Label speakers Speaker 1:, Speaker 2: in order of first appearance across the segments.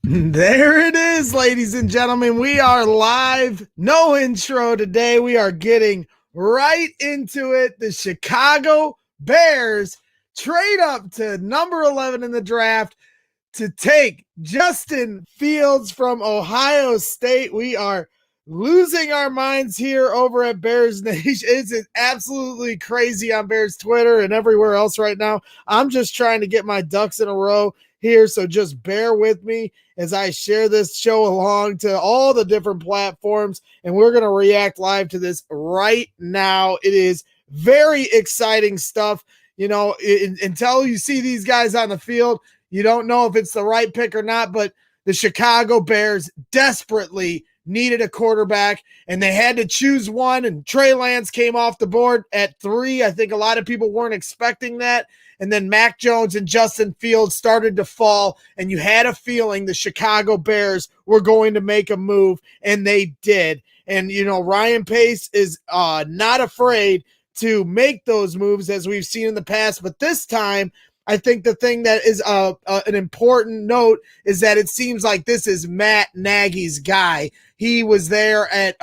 Speaker 1: There it is, ladies and gentlemen. We are live. No intro today. We are getting right into it. The Chicago Bears trade up to number 11 in the draft to take Justin Fields from Ohio State. We are losing our minds here over at Bears Nation. It's absolutely crazy on Bears Twitter and everywhere else right now. I'm just trying to get my ducks in a row here, so just bear with me as I share this show along to all the different platforms, and we're going to react live to this right now. It is very exciting stuff. You know, until you see these guys on the field, you don't know if it's the right pick or not, but the Chicago Bears desperately needed a quarterback, and they had to choose one, and Trey Lance came off the board at 3. I think a lot of people weren't expecting that. And then Mac Jones and Justin Fields started to fall, and you had a feeling the Chicago Bears were going to make a move, and they did. And, you know, Ryan Pace is not afraid to make those moves as we've seen in the past, but this time I think the thing that is an important note is that it seems like this is Matt Nagy's guy. He was there at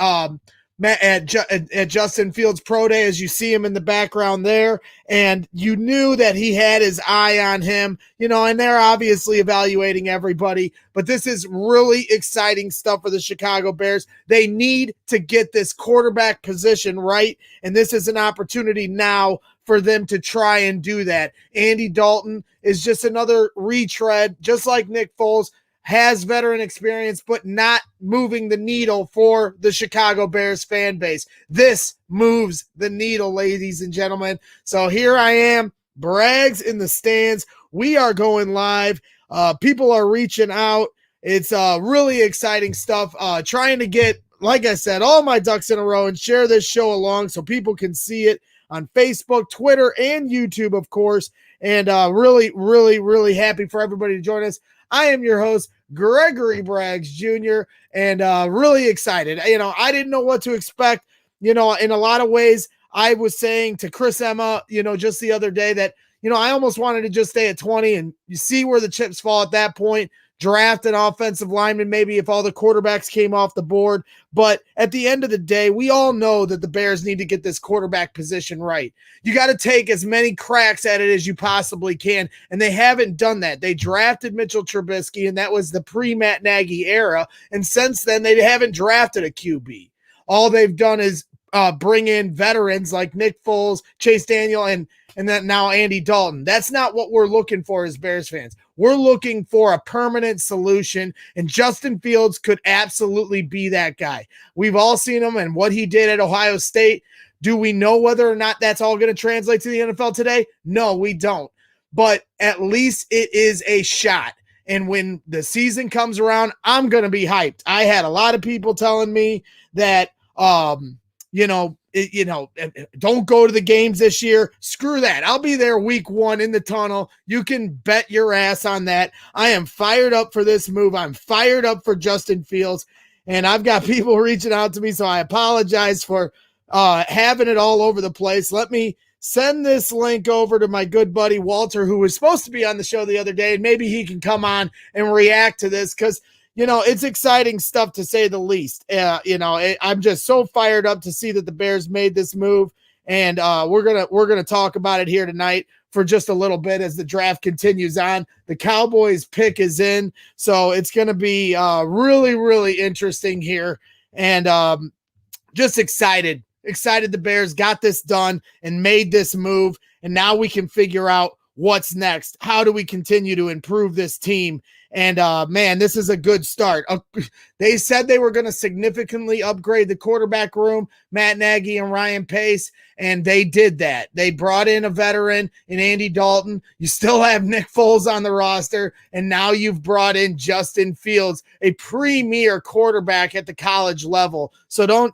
Speaker 1: Justin Fields' pro day, as you see him in the background there, and you knew that he had his eye on him, you know, and they're obviously evaluating everybody, but this is really exciting stuff for the Chicago Bears. They need to get this quarterback position right, and this is an opportunity now for them to try and do that. Andy Dalton is just another retread, just like Nick Foles, has veteran experience, but not moving the needle for the Chicago Bears fan base. This moves the needle, ladies and gentlemen. So here I am, Brags in the stands. We are going live. People are reaching out. It's really exciting stuff. Trying to get, like I said, all my ducks in a row and share this show along so people can see it on Facebook, Twitter, and YouTube, of course. And really, really, really happy for everybody to join us. I am your host, Gregory Braggs Jr., and really excited. You know, I didn't know what to expect. You know, in a lot of ways, I was saying to Chris Emma, you know, just the other day that, you know, I almost wanted to just stay at 20 and you see where the chips fall at that point. Draft an offensive lineman, maybe if all the quarterbacks came off the board. But at the end of the day, we all know that the Bears need to get this quarterback position right. You got to take as many cracks at it as you possibly can, and they haven't done that. They drafted Mitchell Trubisky, and that was the pre-Matt Nagy era, and since then they haven't drafted a QB. All they've done is bring in veterans like Nick Foles, Chase Daniel, and then now Andy Dalton. That's not what we're looking for as Bears fans. We're looking for a permanent solution, and Justin Fields could absolutely be that guy. We've all seen him and what he did at Ohio State. Do we know whether or not that's all going to translate to the NFL today? No, we don't. But at least it is a shot. And when the season comes around, I'm going to be hyped. I had a lot of people telling me that, don't go to the games this year. Screw that. I'll be there week 1 in the tunnel. You can bet your ass on that. I am fired up for this move. I'm fired up for Justin Fields. And I've got people reaching out to me, so I apologize for having it all over the place. Let me send this link over to my good buddy Walter, who was supposed to be on the show the other day, and maybe he can come on and react to this because you know, it's exciting stuff to say the least. I'm just so fired up to see that the Bears made this move, and we're gonna talk about it here tonight for just a little bit as the draft continues on. The Cowboys pick is in, so it's gonna be really, really interesting here, and just excited the Bears got this done and made this move, and now we can figure out what's next. How do we continue to improve this team? And man, this is a good start. They said they were going to significantly upgrade the quarterback room, Matt Nagy and Ryan Pace, and they did that. They brought in a veteran in Andy Dalton. You still have Nick Foles on the roster, and now you've brought in Justin Fields, a premier quarterback at the college level. So don't,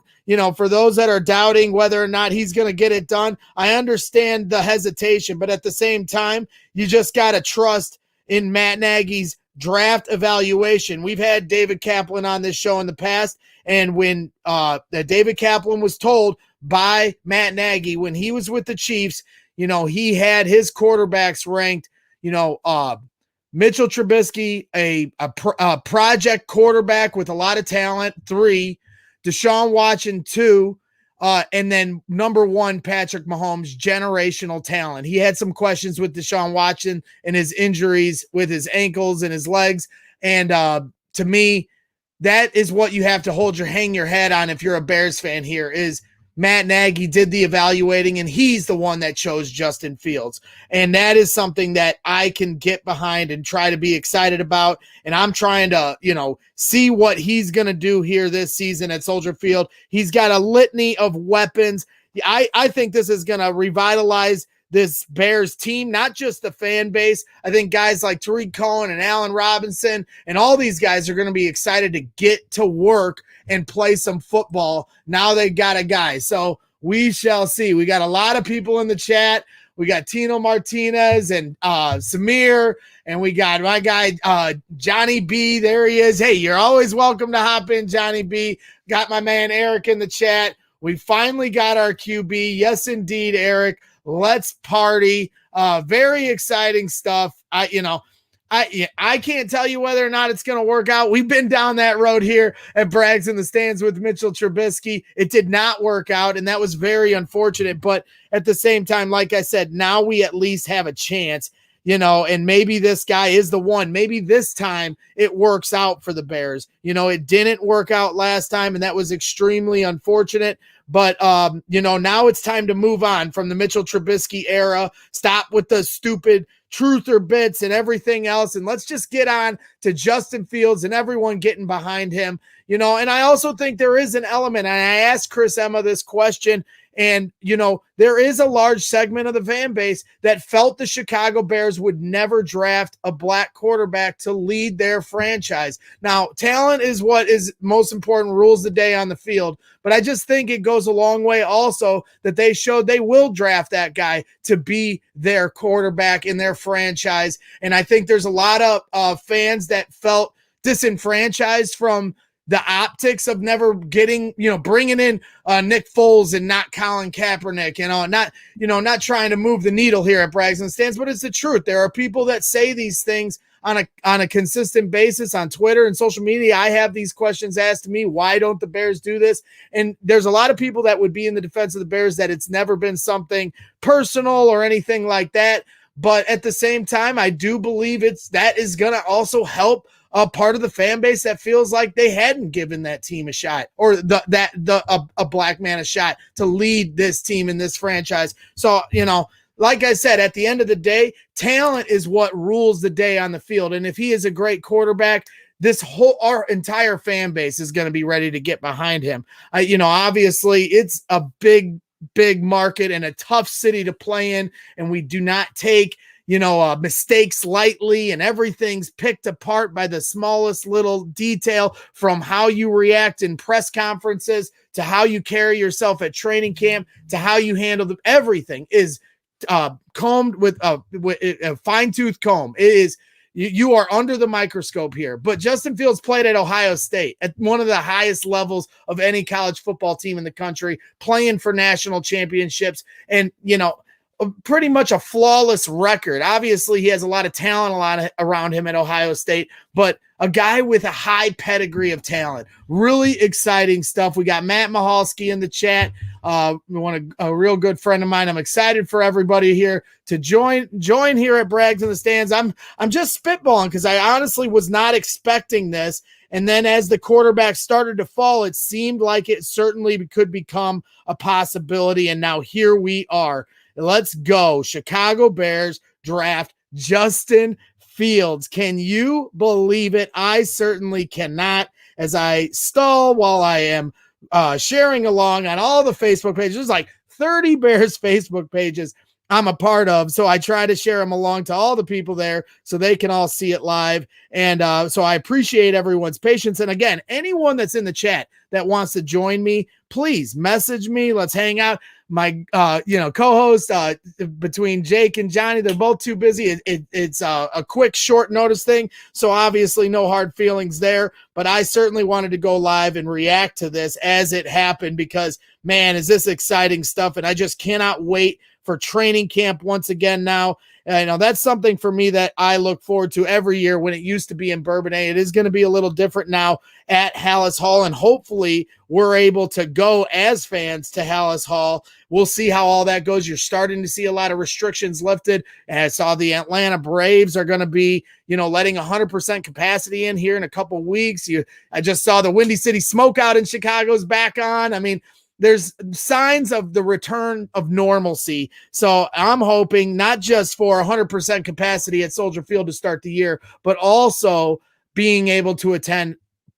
Speaker 1: for those that are doubting whether or not he's going to get it done, I understand the hesitation, but at the same time, you just got to trust in Matt Nagy's draft evaluation. We've had David Kaplan on this show in the past, and when David Kaplan was told by Matt Nagy when he was with the Chiefs, he had his quarterbacks ranked, Mitchell Trubisky, a project quarterback with a lot of talent, 3, Deshaun Watson, 2, and then number 1, Patrick Mahomes, generational talent. He had some questions with Deshaun Watson and his injuries with his ankles and his legs. And to me, that is what you have to hang your head on if you're a Bears fan here is Matt Nagy did the evaluating, and he's the one that chose Justin Fields. And that is something that I can get behind and try to be excited about. And I'm trying to, see what he's going to do here this season at Soldier Field. He's got a litany of weapons. I think this is going to revitalize this Bears team, not just the fan base. I think guys like Tariq Cohen and Allen Robinson and all these guys are going to be excited to get to work and play some football. Now they got a guy. So we shall see. We got a lot of people in the chat. We got Tino Martinez and Samir, and we got my guy Johnny B. There he is. Hey, you're always welcome to hop in, Johnny B. Got my man Eric in the chat. We finally got our QB. Yes, indeed, Eric. Let's party. Very exciting stuff. I can't tell you whether or not it's going to work out. We've been down that road here at Brags in the Stands with Mitchell Trubisky. It did not work out, and that was very unfortunate. But at the same time, like I said, now we at least have a chance, and maybe this guy is the one. Maybe this time it works out for the Bears. It didn't work out last time, and that was extremely unfortunate. But, now it's time to move on from the Mitchell Trubisky era. Stop with the stupid truther bits and everything else. And let's just get on to Justin Fields and everyone getting behind him. And I also think there is an element, and I asked Chris Emma this question, and, there is a large segment of the fan base that felt the Chicago Bears would never draft a black quarterback to lead their franchise. Now, talent is what is most important, rules the day on the field. But I just think it goes a long way also that they showed they will draft that guy to be their quarterback in their franchise. And I think there's a lot of fans that felt disenfranchised from the optics of never getting, bringing in Nick Foles and not Colin Kaepernick, not trying to move the needle here at Brags and Stands, but it's the truth. There are people that say these things on a consistent basis on Twitter and social media. I have these questions asked to me. Why don't the Bears do this? And there's a lot of people that would be in the defense of the Bears that it's never been something personal or anything like that. But at the same time, I do believe that is going to also help a part of the fan base that feels like they hadn't given that team a shot, or a black man a shot to lead this team in this franchise. So, like I said, at the end of the day, talent is what rules the day on the field. And if he is a great quarterback, our entire fan base is going to be ready to get behind him. Obviously it's a big market and a tough city to play in. And we do not take, mistakes lightly, and everything's picked apart by the smallest little detail, from how you react in press conferences to how you carry yourself at training camp to how you handle them. Everything is combed with a fine-tooth comb. It is, you are under the microscope here. But Justin Fields played at Ohio State at one of the highest levels of any college football team in the country, playing for national championships, and pretty much a flawless record. Obviously, he has a lot of talent around him at Ohio State, but a guy with a high pedigree of talent. Really exciting stuff. We got Matt Mahalski in the chat. A real good friend of mine. I'm excited for everybody here to join here at Brags in the Stands. I'm just spitballing because I honestly was not expecting this. And then as the quarterback started to fall, it seemed like it certainly could become a possibility. And now here we are. Let's go. Chicago Bears draft Justin Fields. Can you believe it? I certainly cannot, as I stall while I am sharing along on all the Facebook pages. There's like 30 Bears Facebook pages I'm a part of, so I try to share them along to all the people there so they can all see it live. And so I appreciate everyone's patience. And again, anyone that's in the chat that wants to join me, please message me. Let's hang out. My co-host between Jake and Johnny, they're both too busy. It's a quick short notice thing, so obviously no hard feelings there, but I certainly wanted to go live and react to this as it happened, because man, is this exciting stuff. And I just cannot wait for training camp once again now. that's something for me that I look forward to every year. When it used to be in Bourbonnais, it is going to be a little different now at Halas Hall, and hopefully we're able to go as fans to Halas Hall. We'll see how all that goes. You're starting to see a lot of restrictions lifted. And I saw the Atlanta Braves are going to be, letting 100% capacity in here in a couple of weeks. I just saw the Windy City Smokeout in Chicago's back on. I mean, there's signs of the return of normalcy. So I'm hoping not just for 100% capacity at Soldier Field to start the year, but also being able to attend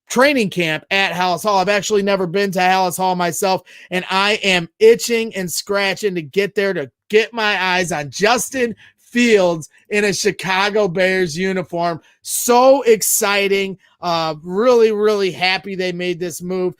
Speaker 1: training camp at Halas Hall. I've actually never been to Halas Hall myself, and I am itching and scratching to get there to get my eyes on Justin Fields in a Chicago Bears uniform. So exciting. Really, really happy they made this move.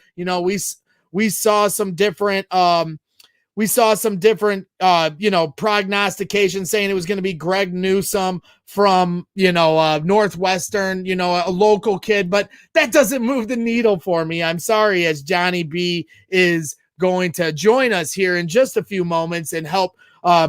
Speaker 1: We saw some different prognostication saying it was going to be Greg Newsome from, Northwestern, a local kid, but that doesn't move the needle for me. I'm sorry, as Johnny B is going to join us here in just a few moments and help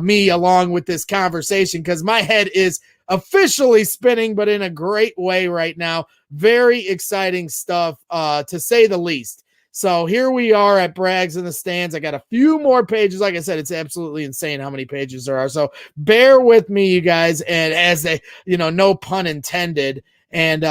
Speaker 1: me along with this conversation, because my head is officially spinning, but in a great way right now. Very exciting stuff, to say the least. So here we are at Braggs in the Stands. I got a few more pages. Like I said, it's absolutely insane how many pages there are. So bear with me, you guys. And as they, no pun intended. And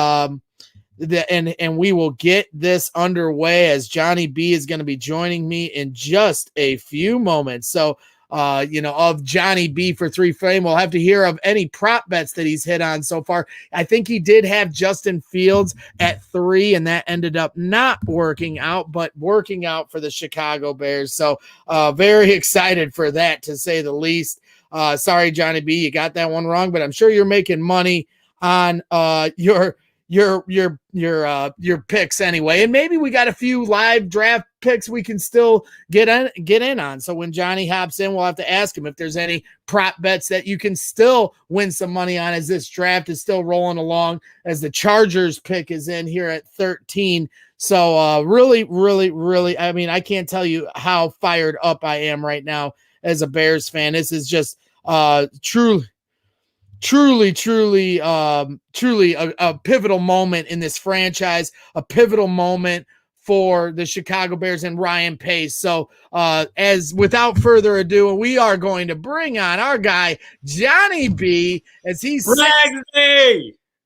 Speaker 1: we will get this underway as Johnny B is going to be joining me in just a few moments. So, of Johnny B for Three Flame, we'll have to hear of any prop bets that he's hit on so far. I think he did have Justin Fields at 3, and that ended up not working out, but working out for the Chicago Bears. So very excited for that, to say the least. Sorry, Johnny B, you got that one wrong, but I'm sure you're making money on your picks anyway. And maybe we got a few live draft picks we can still get in on. So when Johnny hops in, we'll have to ask him if there's any prop bets that you can still win some money on as this draft is still rolling along, as the Chargers pick is in here at 13. So really, really, really, I mean, I can't tell you how fired up I am right now as a Bears fan. This is just truly a pivotal moment in this franchise, a pivotal moment for the Chicago Bears and Ryan Pace. So as without further ado, we are going to bring on our guy, Johnny B, as he's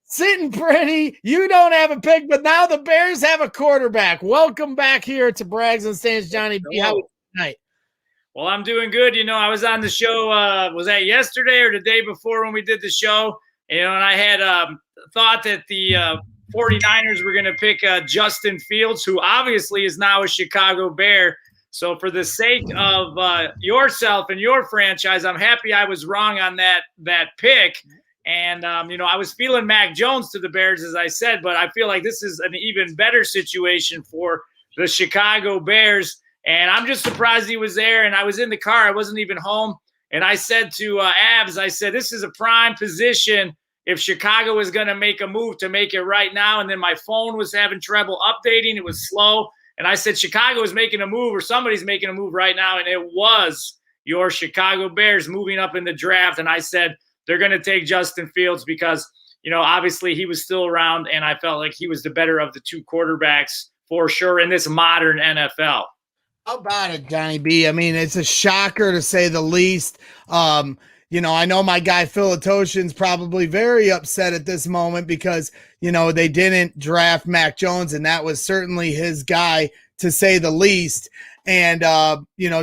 Speaker 1: sitting pretty. You don't have a pick, but now the Bears have a quarterback. Welcome back here to Braggs and Stands, Johnny B. How are you tonight?
Speaker 2: Well, I'm doing good. I was on the show, was that yesterday or the day before when we did the show? And I had thought that the 49ers were going to pick Justin Fields, who obviously is now a Chicago Bear. So for the sake of yourself and your franchise, I'm happy I was wrong on that pick. And, I was feeling Mac Jones to the Bears, as I said, but I feel like this is an even better situation for the Chicago Bears. And I'm just surprised he was there. And I was in the car. I wasn't even home. And I said to Abs, I said, this is a prime position if Chicago is going to make a move, to make it right now. And then my phone was having trouble updating. It was slow. And I said, Chicago is making a move, or somebody's making a move right now. And it was your Chicago Bears moving up in the draft. And I said, they're going to take Justin Fields because, obviously he was still around. And I felt like he was the better of the two quarterbacks for sure in this modern NFL.
Speaker 1: How about it, Johnny B? I mean, it's a shocker to say the least. I know my guy Phil Atoshin's probably very upset at this moment because, they didn't draft Mac Jones, and that was certainly his guy, to say the least. And,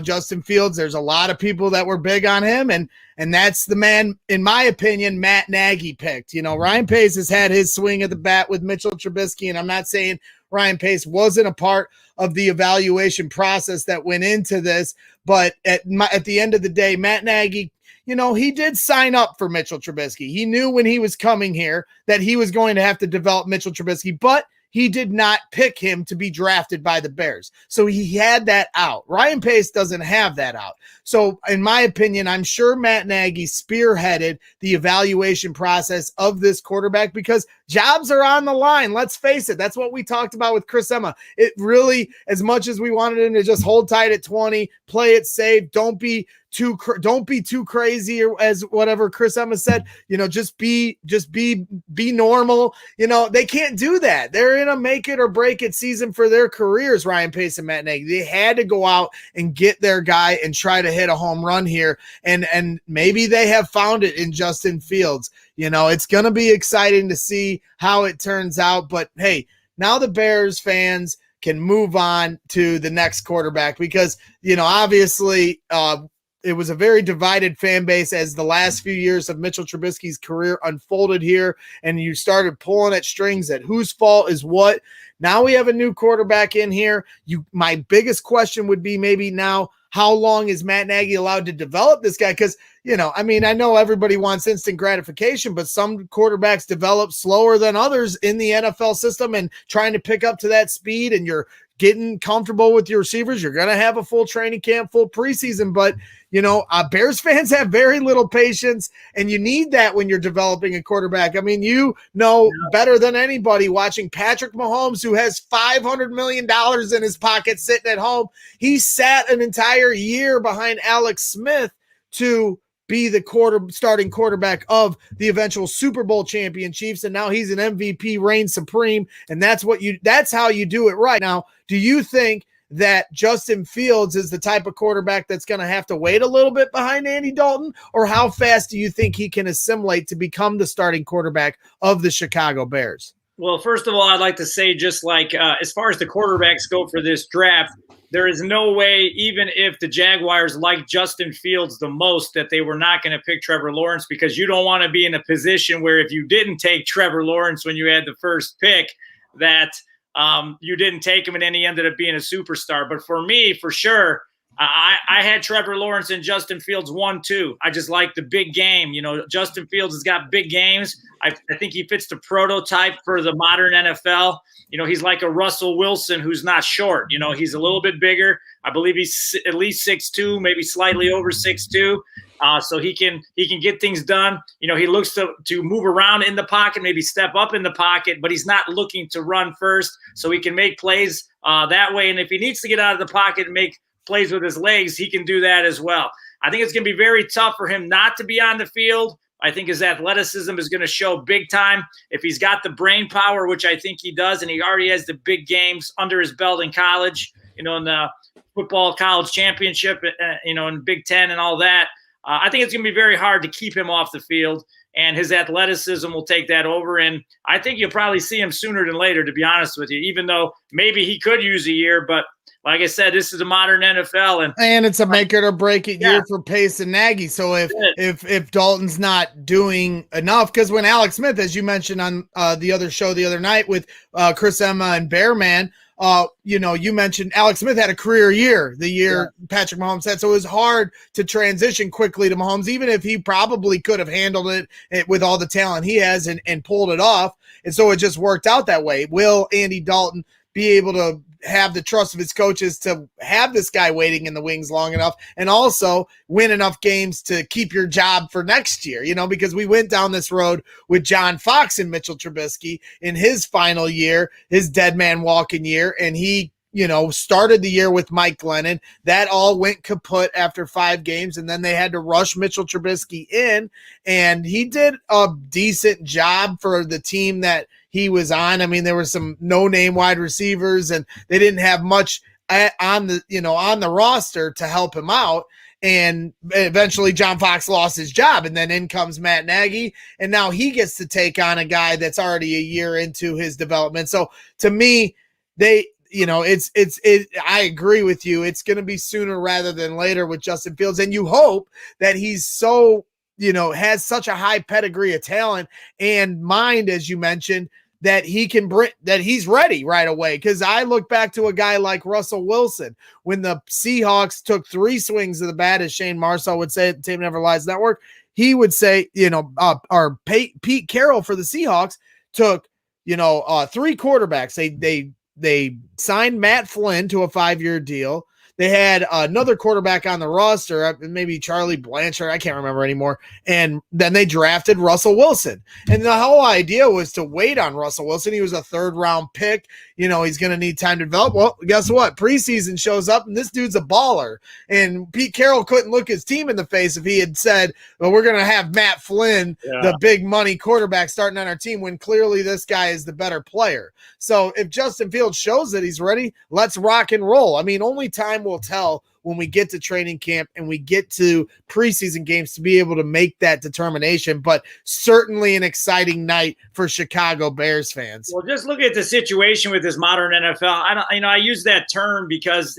Speaker 1: Justin Fields, there's a lot of people that were big on him, and that's the man, in my opinion, Matt Nagy picked. Ryan Pace has had his swing at the bat with Mitchell Trubisky, and I'm not saying Ryan Pace wasn't a part of the evaluation process that went into this, but at the end of the day, Matt Nagy, he did sign up for Mitchell Trubisky. He knew when he was coming here that he was going to have to develop Mitchell Trubisky, but he did not pick him to be drafted by the Bears. So he had that out. Ryan Pace doesn't have that out. So in my opinion, I'm sure Matt Nagy spearheaded the evaluation process of this quarterback because jobs are on the line. Let's face it. That's what we talked about with Chris Emma. It really, as much as we wanted him to just hold tight at 20, play it safe, don't be don't be too crazy, or as whatever Chris Emma said, just be normal. They can't do that. They're in a make it or break it season for their careers, Ryan Pace and Matt Nagy. They had to go out and get their guy and try to hit a home run here. And maybe they have found it in Justin Fields. It's going to be exciting to see how it turns out. But hey, now the Bears fans can move on to the next quarterback because, obviously it was a very divided fan base as the last few years of Mitchell Trubisky's career unfolded here, and you started pulling at strings at whose fault is what. Now we have a new quarterback in here. My biggest question would be maybe now, how long is Matt Nagy allowed to develop this guy? Because, I know everybody wants instant gratification, but some quarterbacks develop slower than others in the NFL system, and trying to pick up to that speed, and you're getting comfortable with your receivers. You're going to have a full training camp, full preseason, but Bears fans have very little patience, and you need that when you're developing a quarterback. Better than anybody watching Patrick Mahomes, who has $500 million in his pocket sitting at home. He sat an entire year behind Alex Smith to be the starting quarterback of the eventual Super Bowl champion Chiefs, and now he's an MVP, reign supreme, and that's how you do it right. Now, do you think that Justin Fields is the type of quarterback that's going to have to wait a little bit behind Andy Dalton, or how fast do you think he can assimilate to become the starting quarterback of the Chicago Bears?
Speaker 2: Well, first of all, I'd like to say, just like as far as the quarterbacks go for this draft, there is no way, even if the Jaguars like Justin Fields the most, that they were not going to pick Trevor Lawrence, because you don't want to be in a position where if you didn't take Trevor Lawrence when you had the first pick, that you didn't take him and then he ended up being a superstar. But for me, for sure, I had Trevor Lawrence and Justin Fields 1-2. I just like the big game. Justin Fields has got big games. I think he fits the prototype for the modern NFL. He's like a Russell Wilson who's not short. He's a little bit bigger. I believe he's at least 6'2", maybe slightly over 6'2". So he can get things done. He looks to move around in the pocket, maybe step up in the pocket, but he's not looking to run first. So he can make plays that way. And if he needs to get out of the pocket and make plays with his legs, he can do that as well. I think it's going to be very tough for him not to be on the field. I think his athleticism is going to show big time. If he's got the brain power, which I think he does, and he already has the big games under his belt in college, in the football college championship, in Big Ten and all that, I think it's going to be very hard to keep him off the field, and his athleticism will take that over. And I think you'll probably see him sooner than later, to be honest with you, even though maybe he could use a year. But like I said, this is a modern NFL,
Speaker 1: and it's a make it or break it year for Pace and Nagy. So if Dalton's not doing enough, because when Alex Smith, as you mentioned on the other show the other night with Chris Emma and Bearman, you mentioned Alex Smith had a career year the year Patrick Mahomes had, so it was hard to transition quickly to Mahomes, even if he probably could have handled it with all the talent he has and pulled it off. And so it just worked out that way. Will Andy Dalton be able to have the trust of his coaches to have this guy waiting in the wings long enough, and also win enough games to keep your job for next year? Because we went down this road with John Fox and Mitchell Trubisky in his final year, his dead man walking year, and he started the year with Mike Glennon. That all went kaput after 5 games, and then they had to rush Mitchell Trubisky in, and he did a decent job for the team that he was on. I mean, there were some no-name wide receivers, and they didn't have much on the roster to help him out. And eventually John Fox lost his job, and then in comes Matt Nagy, and now he gets to take on a guy that's already a year into his development. So to me, I agree with you. It's going to be sooner rather than later with Justin Fields. And you hope that he's so, has such a high pedigree of talent and mind, as you mentioned, that he's ready right away. Because I look back to a guy like Russell Wilson when the Seahawks took 3 swings of the bat, as Shane Marsaw would say at the Tape Never Lies Network. He would say, or Pete Carroll for the Seahawks took, 3 quarterbacks. They signed Matt Flynn to a 5-year deal. they had another quarterback on the roster, maybe Charlie Blanchard, I can't remember anymore. And then they drafted Russell Wilson. And the whole idea was to wait on Russell Wilson. He was a 3rd-round pick. He's going to need time to develop. Well, guess what? Preseason shows up, and this dude's a baller. And Pete Carroll couldn't look his team in the face if he had said, well, we're going to have Matt Flynn, the big money quarterback, starting on our team, when clearly this guy is the better player. So if Justin Fields shows that he's ready, let's rock and roll. I mean, only time will tell when we get to training camp and we get to preseason games to be able to make that determination, but certainly an exciting night for Chicago Bears fans.
Speaker 2: Well, just look at the situation with this modern NFL. I use that term because,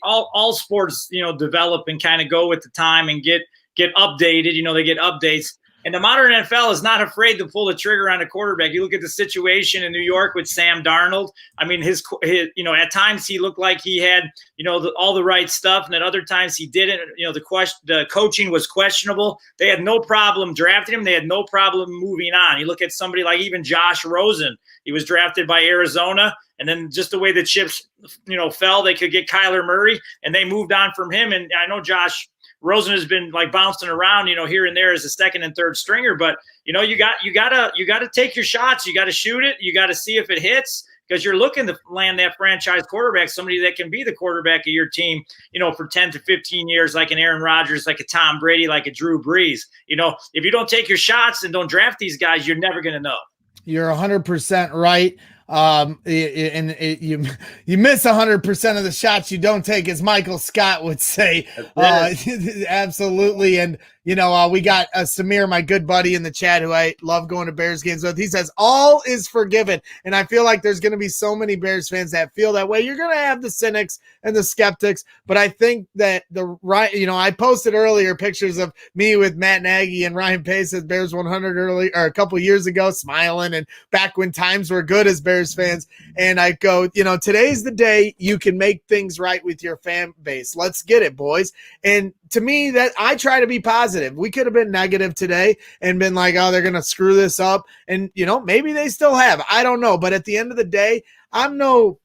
Speaker 2: all sports, develop and kind of go with the time and get updated. They get updates. And the modern NFL is not afraid to pull the trigger on a quarterback. You look at the situation in New York with Sam Darnold. I mean, his at times he looked like he had, all the right stuff, and at other times he didn't. The coaching was questionable. They had no problem drafting him. They had no problem moving on. You look at somebody like even Josh Rosen. He was drafted by Arizona, and then just the way the chips, fell, they could get Kyler Murray, and they moved on from him. And I know Josh Rosen has been like bouncing around, here and there as a 2nd and 3rd stringer, but you gotta take your shots. You got to shoot it. You got to see if it hits, because you're looking to land that franchise quarterback, somebody that can be the quarterback of your team, for 10 to 15 years, like an Aaron Rodgers, like a Tom Brady, like a Drew Brees. If you don't take your shots and don't draft these guys, you're never going to know.
Speaker 1: You're 100% right. You miss 100% of the shots you don't take, as Michael Scott would say. Absolutely. And we got Samir, my good buddy in the chat, who I love going to Bears games with. He says all is forgiven, and I feel like there's going to be so many Bears fans that feel that way. You're going to have the cynics and the skeptics, but I think that I posted earlier pictures of me with Matt Nagy and Ryan Pace at Bears 100 a couple years ago, smiling, and back when times were good as Bears fans. And I go, today's the day you can make things right with your fan base. Let's get it, boys. And to me, that I try to be positive. We could have been negative today and been like, oh, they're going to screw this up. And, maybe they still have. I don't know. But at the end of the day, I'm no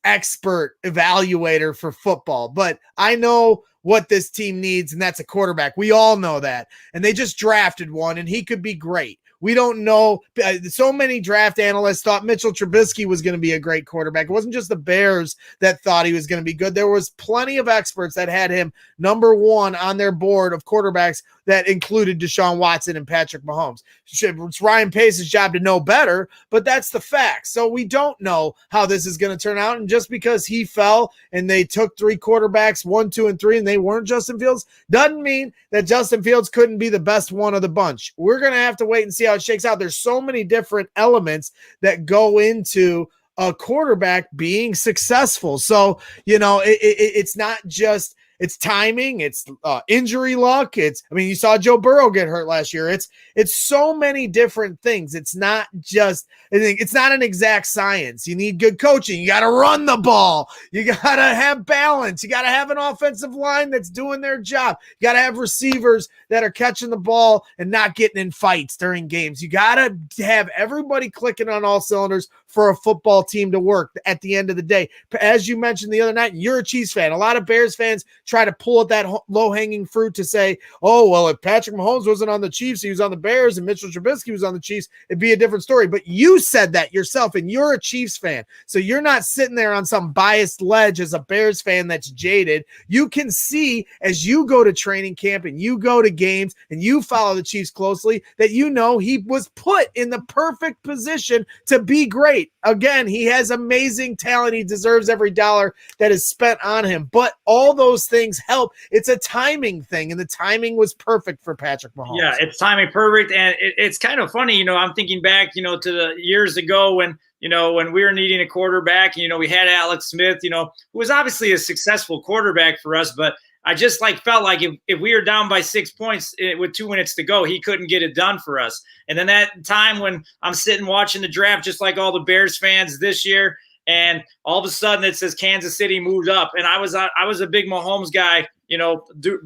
Speaker 1: expert evaluator for football, but I know what this team needs, and that's a quarterback. We all know that. And they just drafted one, and he could be great. We don't know. So many draft analysts thought Mitchell Trubisky was going to be a great quarterback. It wasn't just the Bears that thought he was going to be good. There was plenty of experts that had him number 1 on their board of quarterbacks that included Deshaun Watson and Patrick Mahomes. It's Ryan Pace's job to know better, but that's the fact. So we don't know how this is going to turn out. And just because he fell and they took 3 quarterbacks, 1, 2, and 3, and they weren't Justin Fields, doesn't mean that Justin Fields couldn't be the best one of the bunch. We're going to have to wait and see how it shakes out. There's so many different elements that go into a quarterback being successful. So, it's not just it's timing, it's injury luck. You saw Joe Burrow get hurt last year. It's so many different things. It's not an exact science. You need good coaching. You got to run the ball. You got to have balance. You got to have an offensive line that's doing their job. You got to have receivers that are catching the ball and not getting in fights during games. You got to have everybody clicking on all cylinders for a football team to work at the end of the day. As you mentioned the other night, you're a Chiefs fan. A lot of Bears fans try to pull at that low-hanging fruit to say, oh, well, if Patrick Mahomes wasn't on the Chiefs, he was on the Bears, and Mitchell Trubisky was on the Chiefs, it'd be a different story. But you said that yourself, and you're a Chiefs fan. So you're not sitting there on some biased ledge as a Bears fan that's jaded. You can see as you go to training camp and you go to games and you follow the Chiefs closely that he was put in the perfect position to be great. Again, he has amazing talent. He deserves every dollar that is spent on him. But all those things help. It's a timing thing, and the timing was perfect for Patrick Mahomes. Yeah,
Speaker 2: it's timing perfect, and it's kind of funny. I'm thinking back, to the years ago when we were needing a quarterback. We had Alex Smith, who was obviously a successful quarterback for us, but I just felt like if we were down by 6 points with 2 minutes to go, he couldn't get it done for us. And then that time when I'm sitting watching the draft, just like all the Bears fans this year, and all of a sudden it says Kansas City moved up, and I was a big Mahomes guy.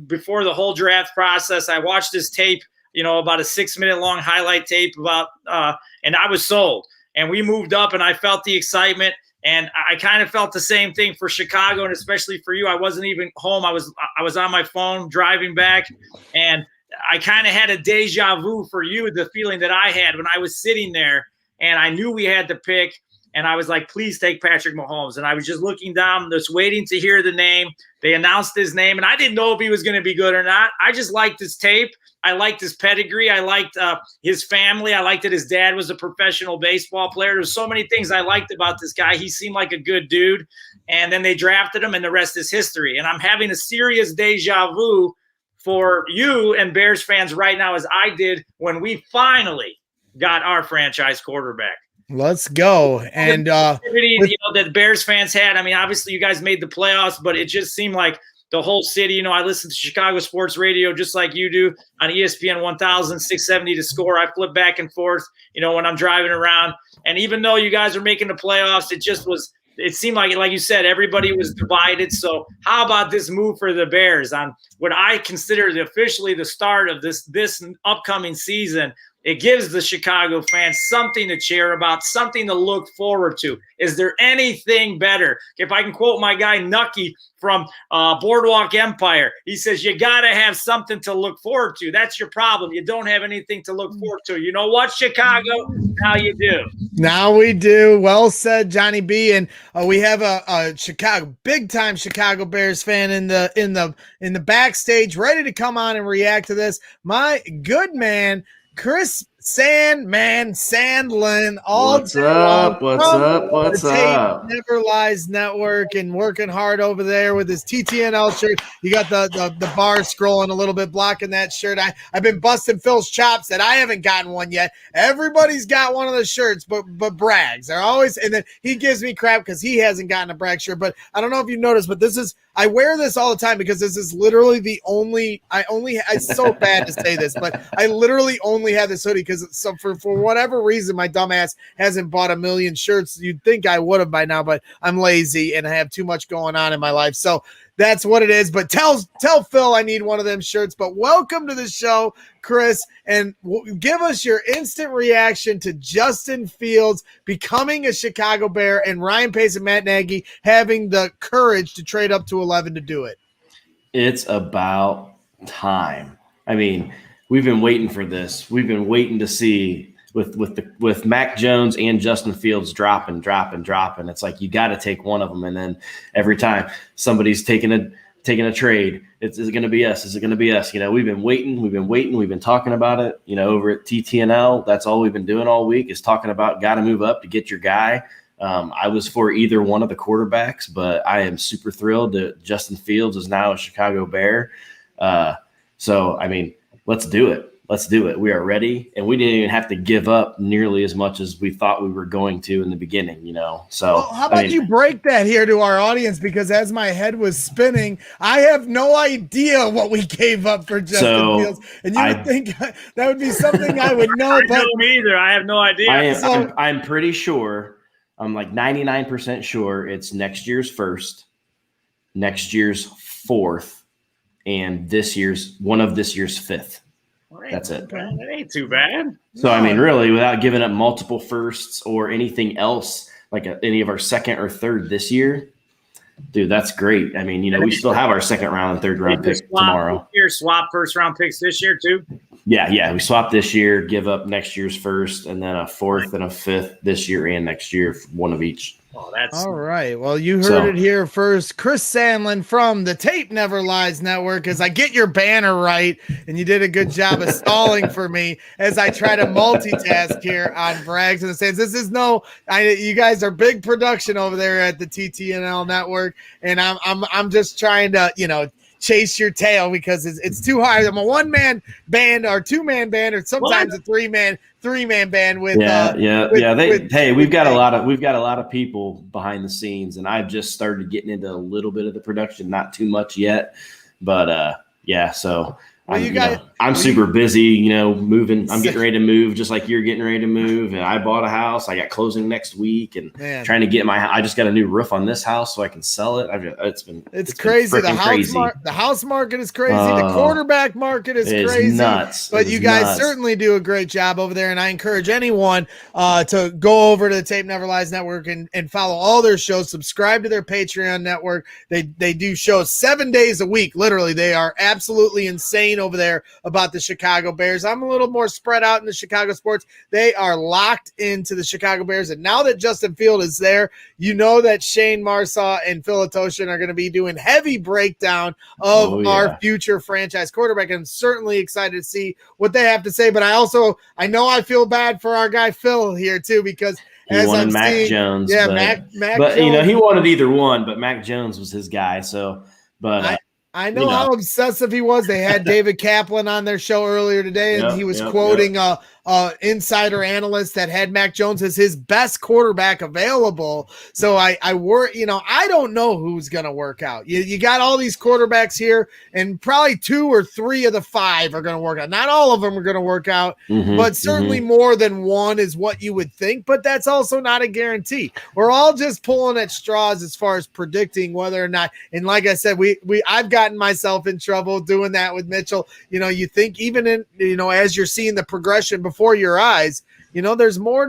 Speaker 2: Before the whole draft process, I watched this tape, about a 6-minute long highlight tape and I was sold. And we moved up, and I felt the excitement. And I kind of felt the same thing for Chicago, and especially for you. I wasn't even home. I was on my phone driving back, and I kind of had a deja vu for you, the feeling that I had when I was sitting there, and I knew we had to pick, and I was like, please take Patrick Mahomes. And I was just looking down, just waiting to hear the name. They announced his name, and I didn't know if he was going to be good or not. I just liked his tape. I liked his pedigree. I liked his family. I liked that his dad was a professional baseball player. There's so many things I liked about this guy. He seemed like a good dude. And then they drafted him, and the rest is history. And I'm having a serious deja vu for you and Bears fans right now, as I did when we finally got our franchise quarterback.
Speaker 1: Let's go. And
Speaker 2: that Bears fans had. I mean, obviously you guys made the playoffs, but it just seemed like the whole city, I listen to Chicago sports radio just like you do on ESPN 1000, 670 to score. I flip back and forth, when I'm driving around. And even though you guys are making the playoffs, it seemed like you said, everybody was divided. So how about this move for the Bears on what I consider officially the start of this upcoming season? It gives the Chicago fans something to cheer about, something to look forward to. Is there anything better? If I can quote my guy Nucky from Boardwalk Empire, he says, you got to have something to look forward to. That's your problem. You don't have anything to look forward to. You know what, Chicago? Now you do.
Speaker 1: Now we do. Well said, Johnny B. And we have a Chicago, big time Chicago Bears fan in the backstage, ready to come on and react to this. My good man, Chris Sandlin.
Speaker 3: What's up? What's up?
Speaker 1: Never Lies Network, and working hard over there with his TTNL shirt. You got the bar scrolling a little bit, blocking that shirt. I've been busting Phil's chops that I haven't gotten one yet. Everybody's got one of the shirts, but brags. They're always, and then he gives me crap because he hasn't gotten a brag shirt. But I don't know if you noticed, but I wear this all the time because this is literally it's so bad to say this, but I literally only have this hoodie because for whatever reason, my dumbass hasn't bought a million shirts. You'd think I would have by now, but I'm lazy and I have too much going on in my life. So that's what it is. But tell Phil I need one of them shirts. But welcome to the show, Chris, and give us your instant reaction to Justin Fields becoming a Chicago Bear and Ryan Pace and Matt Nagy having the courage to trade up to 11 to do it.
Speaker 3: It's about time. I mean, we've been waiting for this. We've been waiting to see with Mac Jones and Justin Fields dropping. It's like you got to take one of them, and then every time somebody's taking a trade, is it going to be us? Is it going to be us? We've been waiting. We've been talking about it. Over at TTNL, that's all we've been doing all week is talking about got to move up to get your guy. I was for either one of the quarterbacks, but I am super thrilled that Justin Fields is now a Chicago Bear. So, I mean, let's do it. We are ready, and we didn't even have to give up nearly as much as we thought we were going to in the beginning, So,
Speaker 1: well, how about you break that here to our audience? Because as my head was spinning, I have no idea what we gave up for Justin Fields, and you would think that would be something I would know.
Speaker 2: I don't either. I have no idea.
Speaker 3: I'm pretty sure. I'm like 99% sure it's next year's first, next year's fourth, and one of this year's fifth. That's it.
Speaker 2: That ain't too bad.
Speaker 3: So, I mean, really, without giving up multiple firsts or anything else, like any of our second or third this year, dude, that's great. I mean, we still have our second round and third round pick tomorrow.
Speaker 2: Swap first round picks this year too?
Speaker 3: Yeah. We swapped this year, give up next year's first, and then a fourth and a fifth this year and next year, one of each.
Speaker 2: Oh, that's
Speaker 1: all right. Well, you heard it here first. Chris Sandlin from the Tape Never Lies Network. As I get your banner right, and you did a good job of stalling for me as I try to multitask here on Brags and the Sands. This is you guys are big production over there at the TTNL Network, and I'm just trying to chase your tail because it's too hard. I'm a one-man band or two-man band or sometimes a three-man band with
Speaker 3: we've got a lot of people behind the scenes, and I've just started getting into a little bit of the production, not too much yet, but so I'm I'm super busy, moving. I'm getting ready to move just like you're getting ready to move. And I bought a house. I got closing next week and trying to get I just got a new roof on this house so I can sell it. It's
Speaker 1: crazy.
Speaker 3: Been
Speaker 1: The house market is crazy. The quarterback market is crazy.
Speaker 3: Nuts.
Speaker 1: But you guys certainly do a great job over there. And I encourage anyone to go over to the Tape Never Lies Network and follow all their shows. Subscribe to their Patreon network. They do shows 7 days a week. Literally, they are absolutely insane over there about the Chicago Bears. I'm a little more spread out in the Chicago sports. They are locked into the Chicago Bears. And now that Justin Field is there, you know that Shane Marsaw and Phil Atoshan are going to be doing heavy breakdown of our future franchise quarterback. I'm certainly excited to see what they have to say. But I know I feel bad for our guy Phil here too, because
Speaker 3: he wanted Mac Jones.
Speaker 1: Yeah, Mac but Jones.
Speaker 3: He wanted either one, but Mac Jones was his guy. So, but
Speaker 1: I know how obsessive he was. They had David Kaplan on their show earlier today, and he was quoting insider analyst that had Mac Jones as his best quarterback available. So I worry, I don't know who's going to work out. You got all these quarterbacks here, and probably 2 or 3 of the 5 are going to work out. Not all of them are going to work out, but certainly more than one is what you would think. But that's also not a guarantee. We're all just pulling at straws as far as predicting whether or not. And like I said, I've gotten myself in trouble doing that with Mitchell. You think even in as you're seeing the progression before your eyes, there's more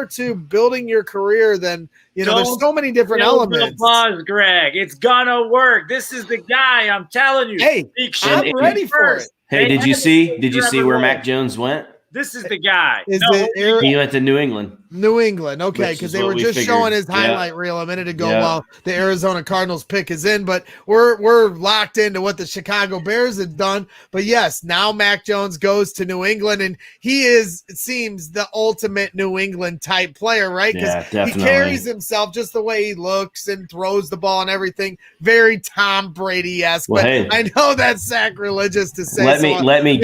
Speaker 1: to building your career than there's so many different elements.
Speaker 2: Pause, Greg. It's gonna work. This is the guy. I'm telling you.
Speaker 1: Hey, I'm ready for it.
Speaker 3: Hey, did you see where Mac Jones went?
Speaker 2: This is the guy.
Speaker 3: He went to New England.
Speaker 1: New England, okay, because they were just showing his highlight reel a minute ago while the Arizona Cardinals pick is in, but we're locked into what the Chicago Bears have done. But yes, now Mac Jones goes to New England, and he is, it seems, the ultimate New England type player, right? Because he carries himself just the way he looks and throws the ball and everything, very Tom Brady-esque.
Speaker 3: Well,
Speaker 1: but I know that's sacrilegious to say.
Speaker 3: Let me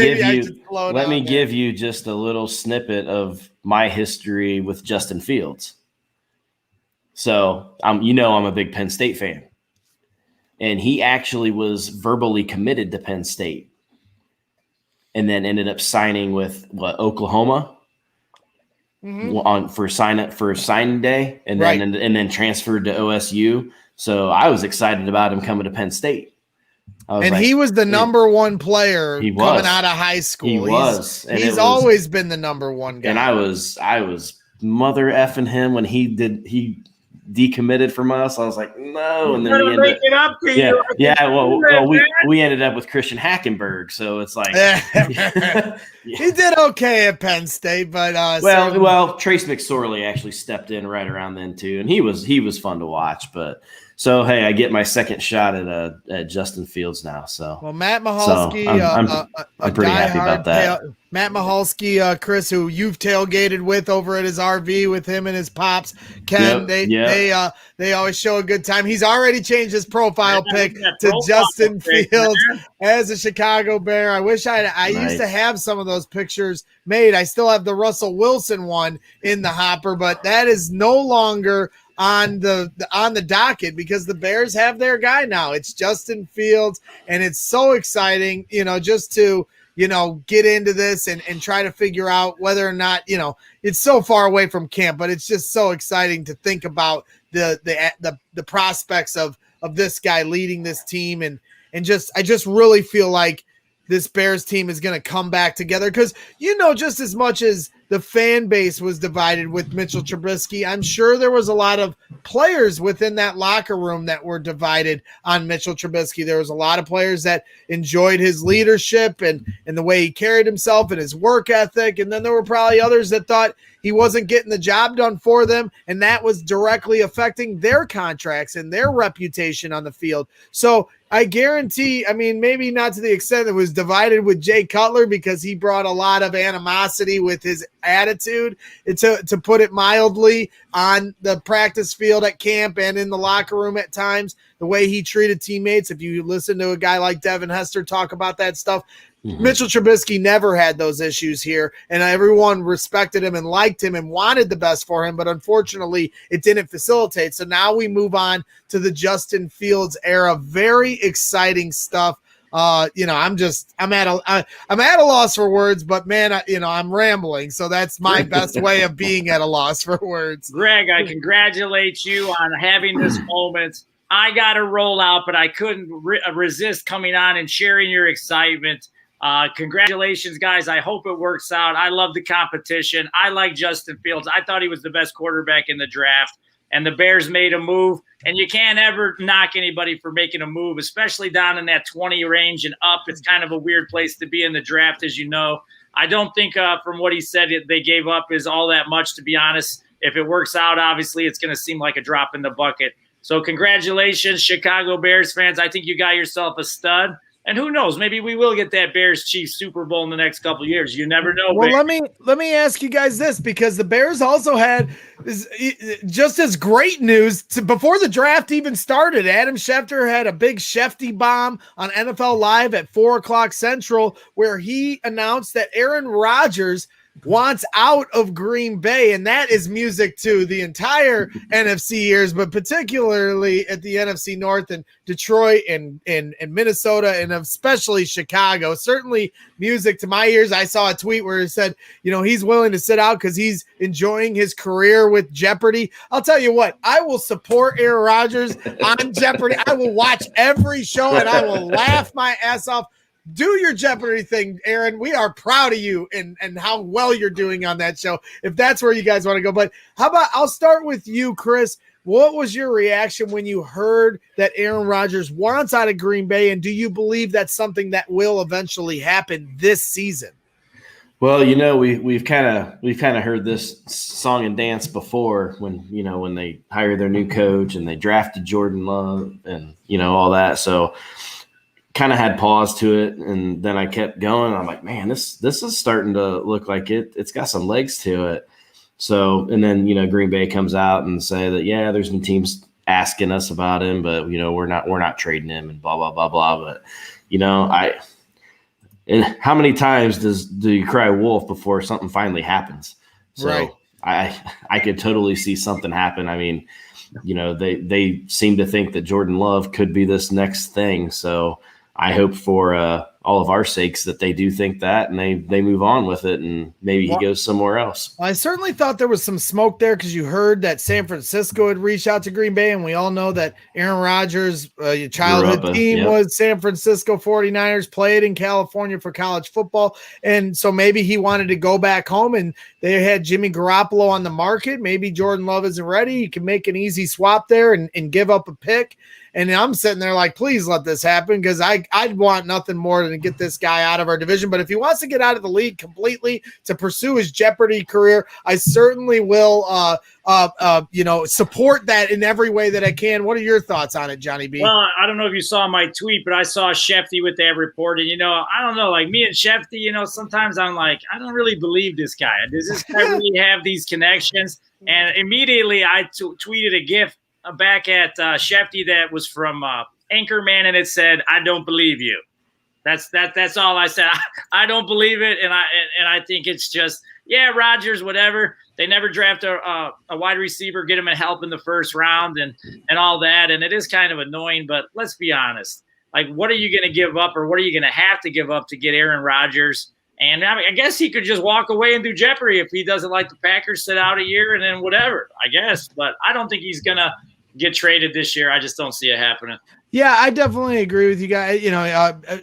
Speaker 3: give you just a little snippet of my history with Justin Fields. So I'm a big Penn State fan, and he actually was verbally committed to Penn State, and then ended up signing with Oklahoma for signing day, and then transferred to OSU. So I was excited about him coming to Penn State.
Speaker 1: He was the number one player coming out of high school. He's always been the number one guy.
Speaker 3: And I was mother effing him when he decommitted from us. I was like, no. And then we ended up with Christian Hackenberg. So it's like
Speaker 1: he did okay at Penn State, but
Speaker 3: Trace McSorley actually stepped in right around then too, and he was fun to watch. But so hey, I get my second shot at Justin Fields now. So
Speaker 1: Matt Mahalski,
Speaker 3: I'm pretty happy about that.
Speaker 1: Matt Mahalski, Chris, who you've tailgated with over at his RV with him and his pops, Ken. They always show a good time. He's already changed his profile pic to Justin Fields as a Chicago Bear. I wish I used to have some of those pictures made. I still have the Russell Wilson one in the hopper, but that is no longer on the docket because the Bears have their guy now. It's Justin Fields, and it's so exciting, just to get into this and try to figure out whether or not, it's so far away from camp, but it's just so exciting to think about the prospects of this guy leading this team. And I just really feel like this Bears team is going to come back together because, just as much as the fan base was divided with Mitchell Trubisky, I'm sure there was a lot of players within that locker room that were divided on Mitchell Trubisky. There was a lot of players that enjoyed his leadership and the way he carried himself and his work ethic. And then there were probably others that thought he wasn't getting the job done for them, and that was directly affecting their contracts and their reputation on the field. So I guarantee, maybe not to the extent it was divided with Jay Cutler because he brought a lot of animosity with his attitude, to put it mildly, on the practice field at camp and in the locker room at times, the way he treated teammates. If you listen to a guy like Devin Hester talk about that stuff, Mitchell Trubisky never had those issues here, and everyone respected him and liked him and wanted the best for him, but unfortunately it didn't facilitate. So now we move on to the Justin Fields era. Very exciting stuff I'm at a loss for words, but man, I'm rambling. So that's my best way of being at a loss for words.
Speaker 2: Greg, I congratulate you on having this moment. I got to roll out, but I couldn't resist coming on and sharing your excitement. Congratulations, guys. I hope it works out. I love the competition. I like Justin Fields. I thought he was the best quarterback in the draft, and the Bears made a move. And you can't ever knock anybody for making a move, especially down in that 20 range and up. It's kind of a weird place to be in the draft, as you know. I don't think from what he said they gave up is all that much, to be honest. If it works out, obviously, it's going to seem like a drop in the bucket. So congratulations, Chicago Bears fans. I think you got yourself a stud. And who knows? Maybe we will get that Bears-Chiefs Super Bowl in the next couple of years. You never know.
Speaker 1: Well, let me ask you guys this, because the Bears also had just as great news before the draft even started. Adam Schefter had a big Shefty bomb on NFL Live at 4:00 Central, where he announced that Aaron Rodgers wants out of Green Bay, and that is music to the entire NFC ears, but particularly at the NFC North and Detroit and Minnesota, and especially Chicago. Certainly music to my ears. I saw a tweet where it said, he's willing to sit out because he's enjoying his career with Jeopardy. I'll tell you what, I will support Aaron Rodgers on Jeopardy. I will watch every show and I will laugh my ass off. Do your Jeopardy thing, Aaron. We are proud of you and how well you're doing on that show, if that's where you guys want to go. But how about I'll start with you, Chris. What was your reaction when you heard that Aaron Rodgers wants out of Green Bay, and do you believe that's something that will eventually happen this season?
Speaker 3: Well, we've kind of heard this song and dance before when they hired their new coach and they drafted Jordan Love and all that. So kind of had pause to it, and then I kept going. I'm like, man, this is starting to look like it's got some legs to it. So, and then Green Bay comes out and say that there's been teams asking us about him, but we're not trading him and blah blah blah blah. But and how many times do you cry wolf before something finally happens? So
Speaker 1: right.
Speaker 3: I could totally see something happen. I mean, they seem to think that Jordan Love could be this next thing. So I hope for all of our sakes that they do think that, and they move on with it, and maybe he goes somewhere else.
Speaker 1: I certainly thought there was some smoke there, because you heard that San Francisco had reached out to Green Bay, and we all know that Aaron Rodgers' childhood team was San Francisco 49ers, played in California for college football, and so maybe he wanted to go back home, and they had Jimmy Garoppolo on the market. Maybe Jordan Love isn't ready. You can make an easy swap there and give up a pick. And I'm sitting there like, please let this happen, because I'd want nothing more than to get this guy out of our division. But if he wants to get out of the league completely to pursue his Jeopardy career, I certainly will support that in every way that I can. What are your thoughts on it, Johnny B?
Speaker 2: Well, I don't know if you saw my tweet, but I saw Shefty with that report. And, I don't know, like me and Shefty, sometimes I'm like, I don't really believe this guy. Does this guy really have these connections? And immediately I tweeted a GIF back at Shefty that was from Anchorman, and it said, "I don't believe you." That's all I said. I don't believe it, and I think it's just Rodgers, whatever. They never draft a wide receiver, get him a help in the first round, and all that, and it is kind of annoying. But let's be honest, like, what are you going to give up, or what are you going to have to give up to get Aaron Rodgers? And I guess he could just walk away and do Jeopardy if he doesn't like the Packers, sit out a year, and then whatever, I guess. But I don't think he's going to get traded this year. I just don't see it happening.
Speaker 1: Yeah, I definitely agree with you guys.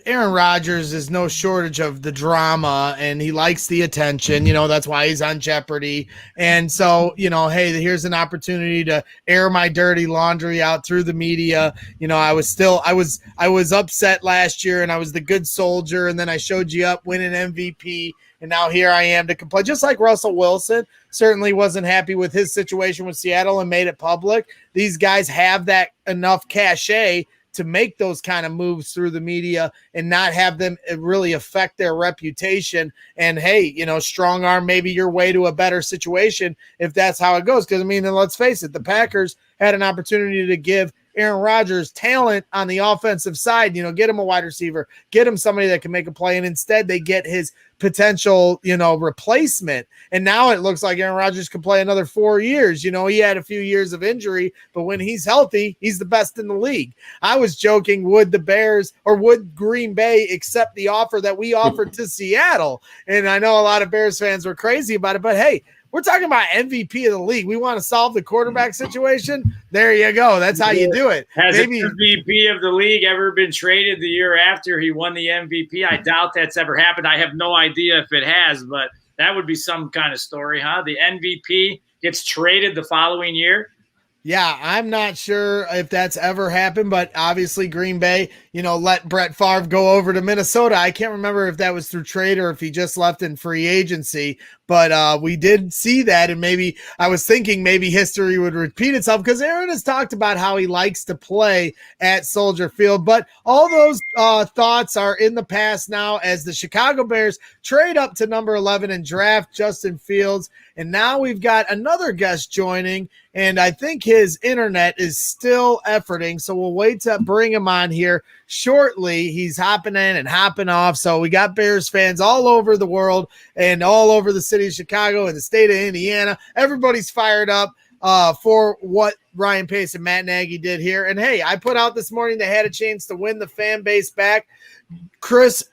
Speaker 1: Aaron Rodgers is no shortage of the drama, and he likes the attention. That's why he's on Jeopardy. And so, hey, here's an opportunity to air my dirty laundry out through the media. I was upset last year, and I was the good soldier, and then I showed you up winning MVP. And now here I am to complain, just like Russell Wilson certainly wasn't happy with his situation with Seattle and made it public. These guys have that enough cachet to make those kind of moves through the media and not have them really affect their reputation. And hey, strong arm maybe your way to a better situation if that's how it goes. Because then let's face it, the Packers had an opportunity to give Aaron Rodgers talent on the offensive side, get him a wide receiver, get him somebody that can make a play. And instead they get his potential, replacement. And now it looks like Aaron Rodgers could play another 4 years. He had a few years of injury, but when he's healthy, he's the best in the league. I was joking, would the Bears or would Green Bay accept the offer that we offered to Seattle? And I know a lot of Bears fans were crazy about it, but hey, we're talking about MVP of the league. We want to solve the quarterback situation. There you go. That's how you do it.
Speaker 2: Has an MVP of the league ever been traded the year after he won the MVP? I doubt that's ever happened. I have no idea if it has, but that would be some kind of story, huh? The MVP gets traded the following year.
Speaker 1: Yeah, I'm not sure if that's ever happened, but obviously Green Bay, let Brett Favre go over to Minnesota. I can't remember if that was through trade or if he just left in free agency, but we did see that. And maybe I was thinking maybe history would repeat itself because Aaron has talked about how he likes to play at Soldier Field, but all those thoughts are in the past now as the Chicago Bears trade up to number 11 and draft Justin Fields. And now we've got another guest joining, and I think his internet is still efforting, so we'll wait to bring him on here shortly. He's hopping in and hopping off, so we got Bears fans all over the world and all over the city of Chicago and the state of Indiana. Everybody's fired up for what Ryan Pace and Matt Nagy did here. And, hey, I put out this morning they had a chance to win the fan base back. Chris,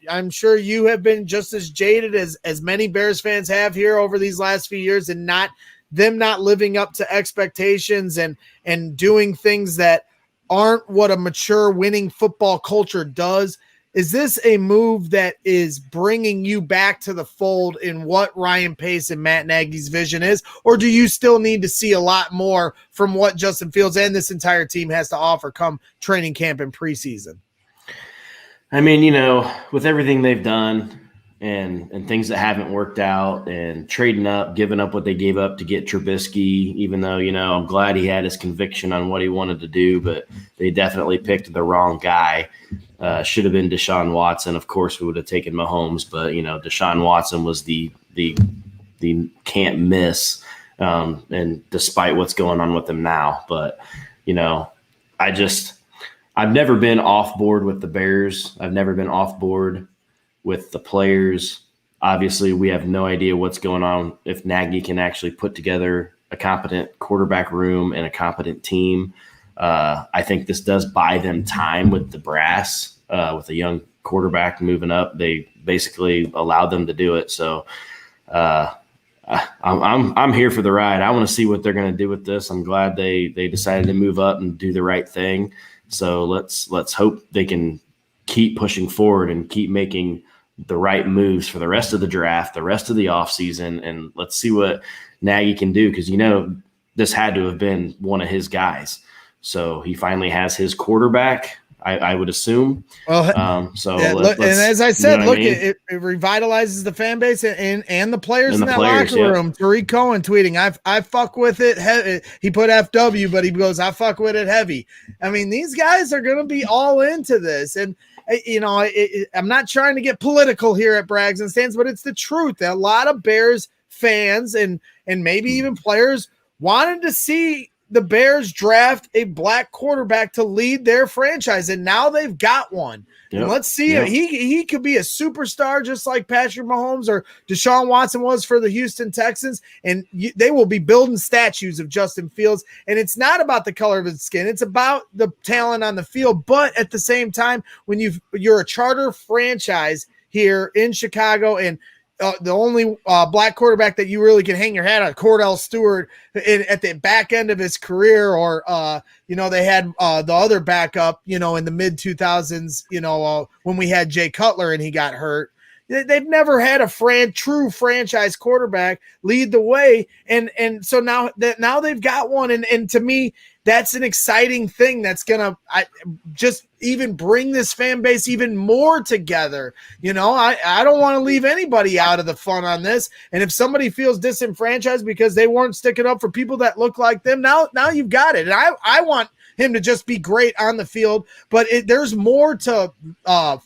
Speaker 1: I'm sure you have been just as jaded as many Bears fans have here over these last few years and not living up to expectations and doing things that aren't what a mature winning football culture does. Is this a move that is bringing you back to the fold in what Ryan Pace and Matt Nagy's vision is, or do you still need to see a lot more from what Justin Fields and this entire team has to offer come training camp and preseason?
Speaker 3: I mean, with everything they've done and things that haven't worked out and trading up, giving up what they gave up to get Trubisky, even though, I'm glad he had his conviction on what he wanted to do, but they definitely picked the wrong guy. Should have been Deshaun Watson. Of course, we would have taken Mahomes, but, Deshaun Watson was the can't miss, and despite what's going on with him now. But, I've never been off board with the Bears. I've never been off board with the players. Obviously, we have no idea what's going on if Nagy can actually put together a competent quarterback room and a competent team. I think this does buy them time with the brass, with a young quarterback moving up. They basically allowed them to do it. So I'm here for the ride. I want to see what they're going to do with this. I'm glad they decided to move up and do the right thing. So let's hope they can keep pushing forward and keep making the right moves for the rest of the draft, the rest of the offseason, and let's see what Nagy can do because, this had to have been one of his guys. So he finally has his quarterback, I would assume.
Speaker 1: Well, and as I said, it revitalizes the fan base and the players in that locker room. Tariq Cohen tweeting, I fuck with it. He put FW, but he goes, I fuck with it heavy. I mean, these guys are going to be all into this. And, I'm not trying to get political here at Braggs and Stands, but it's the truth. A lot of Bears fans and maybe even players wanted to see the Bears draft a black quarterback to lead their franchise, and now they've got one. Yep. And let's see. Yep. He could be a superstar just like Patrick Mahomes or Deshaun Watson was for the Houston Texans, and they will be building statues of Justin Fields. And it's not about the color of his skin. It's about the talent on the field. But at the same time, when you're a charter franchise here in Chicago and the only black quarterback that you really can hang your hat on, Cordell Stewart, at the back end of his career, or they had the other backup, in the mid 2000s, when we had Jay Cutler and he got hurt. They've never had a true franchise quarterback lead the way, and so now they've got one, and to me, that's an exciting thing that's gonna just even bring this fan base even more together. I don't want to leave anybody out of the fun on this, and if somebody feels disenfranchised because they weren't sticking up for people that look like them, now you've got it, and I want him to just be great on the field, but there's more to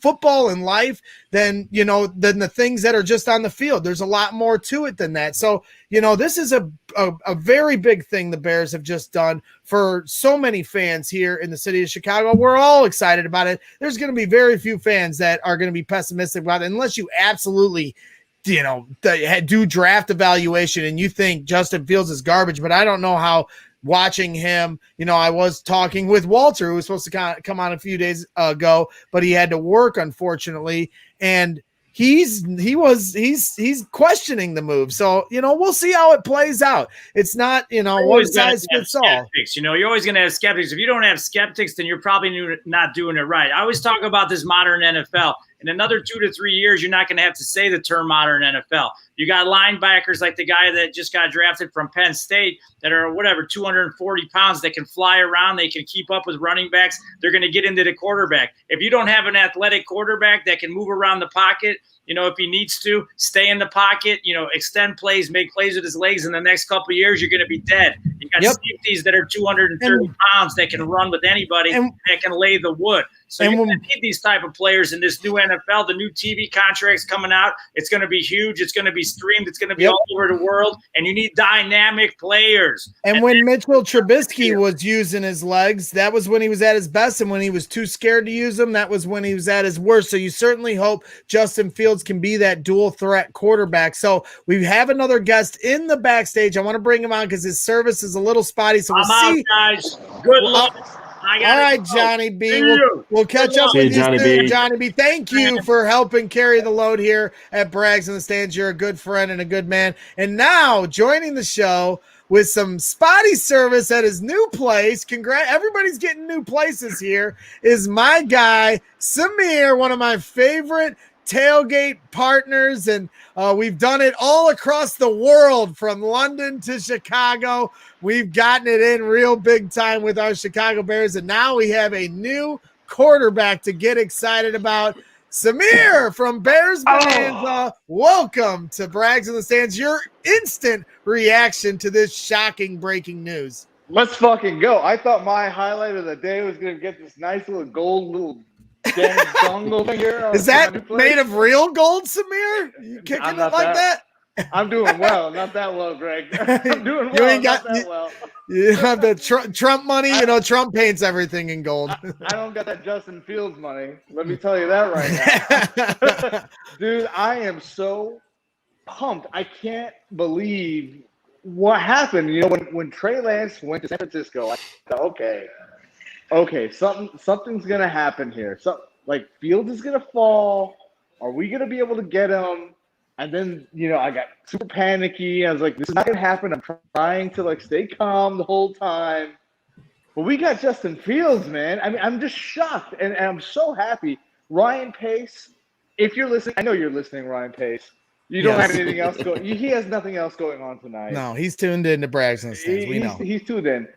Speaker 1: football and life than the things that are just on the field. There's a lot more to it than that. So, this is a very big thing the Bears have just done for so many fans here in the city of Chicago. We're all excited about it. There's going to be very few fans that are going to be pessimistic about it unless you absolutely do draft evaluation and you think Justin Fields is garbage. But I don't know how watching him, I was talking with Walter, who was supposed to come on a few days ago, but he had to work, unfortunately. And he's questioning the move. So, we'll see how it plays out. It's not, one size fits all.
Speaker 2: You're always going to have skeptics. If you don't have skeptics, then you're probably not doing it right. I always talk about this modern NFL. In another 2 to 3 years, you're not going to have to say the term modern NFL. You got linebackers like the guy that just got drafted from Penn State that are 240 pounds that can fly around. They can keep up with running backs. They're going to get into the quarterback. If you don't have an athletic quarterback that can move around the pocket, if he needs to stay in the pocket, extend plays, make plays with his legs, in the next couple of years, you're going to be dead. You got safeties that are 230 pounds that can run with anybody that can lay the wood. So you're going to need these type of players in this new NFL. The new TV contracts coming out, it's going to be huge. It's going to be streamed. It's going to be all over the world. And you need dynamic players.
Speaker 1: And when Mitchell Trubisky was using his legs, that was when he was at his best. And when he was too scared to use them, that was when he was at his worst. So you certainly hope Justin Fields can be that dual threat quarterback. So we have another guest in the backstage. I want to bring him on because his service is a little spotty. So we'll see.
Speaker 2: Guys. Good luck.
Speaker 1: All right, Johnny B. We'll catch up with you soon, Johnny B. Thank you for helping carry the load here at Braggs in the Stands. You're a good friend and a good man. And now joining the show with some spotty service at his new place. Everybody's getting new places here. Is my guy, Samir, one of my favorite tailgate partners, and we've done it all across the world from London to Chicago. We've gotten it in real big time with our Chicago Bears, and now we have a new quarterback to get excited about. Samir from Bears Bonanza, welcome to Braggs in the Stands. Your instant reaction to this shocking breaking news.
Speaker 4: Let's fucking go. I thought my highlight of the day was going to get this nice little gold little dongle thing here.
Speaker 1: Is that made of real gold, Samir? You kicking it like that?
Speaker 4: I'm doing well. Not that well, Greg. I'm doing well. You ain't got that well.
Speaker 1: You have the Trump money. Trump paints everything in gold.
Speaker 4: I don't got that Justin Fields money. Let me tell you that right now. Dude, I am so pumped. I can't believe what happened. When Trey Lance went to San Francisco, I thought, okay, something's gonna happen here. Fields is gonna fall. Are we gonna be able to get him? And then I got super panicky. I was like, this is not gonna happen. I'm trying to stay calm the whole time. But we got Justin Fields, man. I mean, I'm just shocked, and I'm so happy. Ryan Pace, if you're listening, I know you're listening, Ryan Pace. You don't have anything else going. He has nothing else going on tonight.
Speaker 1: No, he's tuned in to Braggs and Stands. We know
Speaker 4: he's tuned in.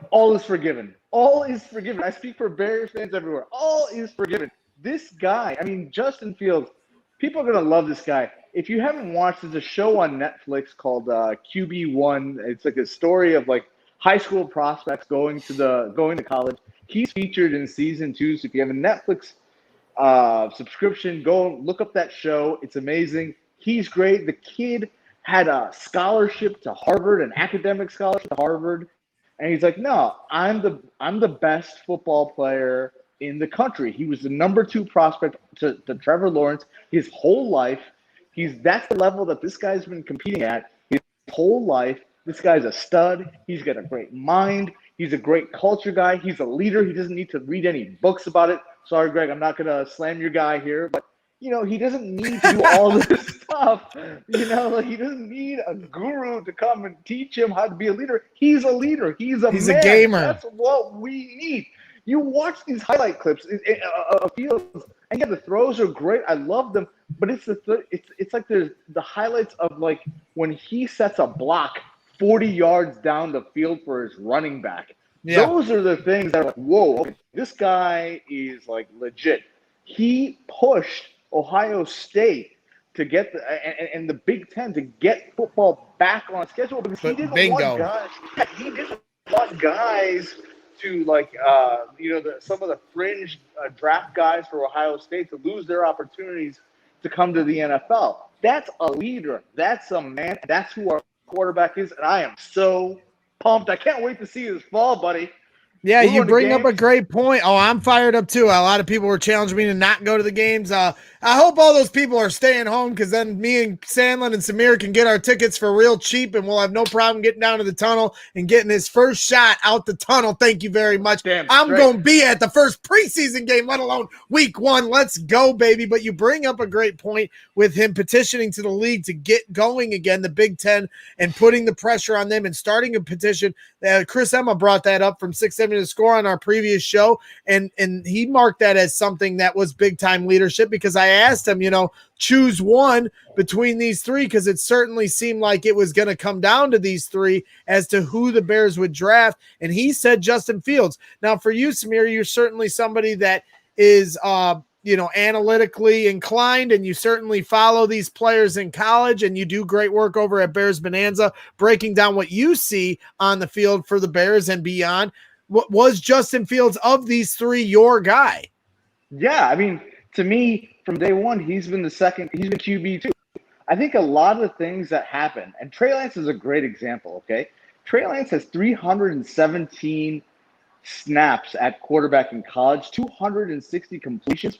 Speaker 4: All is forgiven. All is forgiven. I speak for Bears fans everywhere. All is forgiven. This guy, Justin Fields, people are going to love this guy. If you haven't watched, there's a show on Netflix called QB1. It's like a story of high school prospects going to college. He's featured in season 2. So if you have a Netflix subscription, go look up that show. It's amazing. He's great. The kid had a scholarship to Harvard, an academic scholarship to Harvard. And he's like, no, I'm the best football player in the country. He was the number 2 prospect to Trevor Lawrence his whole life. That's the level that this guy's been competing at his whole life. This guy's a stud. He's got a great mind. He's a great culture guy. He's a leader. He doesn't need to read any books about it. Sorry, Greg, I'm not going to slam your guy here, but he doesn't need to do all this stuff. He doesn't need a guru to come and teach him how to be a leader. He's a leader. He's a
Speaker 1: gamer.
Speaker 4: That's what we need. You watch these highlight clips of Fields, and the throws are great. I love them, but it's like there's the highlights of when he sets a block 40 yards down the field for his running back. Yeah. Those are the things that are whoa, this guy is legit. He pushed Ohio State to get the Big Ten to get football back on schedule because he didn't want guys. He didn't want guys to some of the fringe draft guys for Ohio State to lose their opportunities to come to the NFL. That's a leader. That's a man. That's who our quarterback is, and I am so pumped. I can't wait to see his fall, buddy.
Speaker 1: Yeah,
Speaker 4: We're
Speaker 1: you
Speaker 4: going to
Speaker 1: bring up a
Speaker 4: games.
Speaker 1: great point. Oh, I'm fired up too. A lot of people were challenging me to not go to the games. I hope all those people are staying home because then me and Sandlin and Samir can get our tickets for real cheap and we'll have no problem getting down to the tunnel and getting his first shot out the tunnel. Thank you very much.
Speaker 4: Damn
Speaker 1: I'm
Speaker 4: straight.
Speaker 1: going to be at the first preseason game, let alone week 1. Let's go, baby. But you bring up a great point with him petitioning to the league to get going again, the Big Ten, and putting the pressure on them and starting a petition. Chris Emma brought that up from 670 to Score on our previous show, and he marked that as something that was big time leadership because I asked him, choose one between these three because it certainly seemed like it was going to come down to these three as to who the Bears would draft, and he said Justin Fields. Now for you, Samir, you're certainly somebody that is analytically inclined, and you certainly follow these players in college, and you do great work over at Bears Bonanza, breaking down what you see on the field for the Bears and beyond. What was Justin Fields of these three your guy?
Speaker 4: Yeah, I mean, to me, from day one, he's been QB2. I think a lot of the things that happen, and Trey Lance is a great example, okay? Trey Lance has 317 snaps at quarterback in college, 260 completions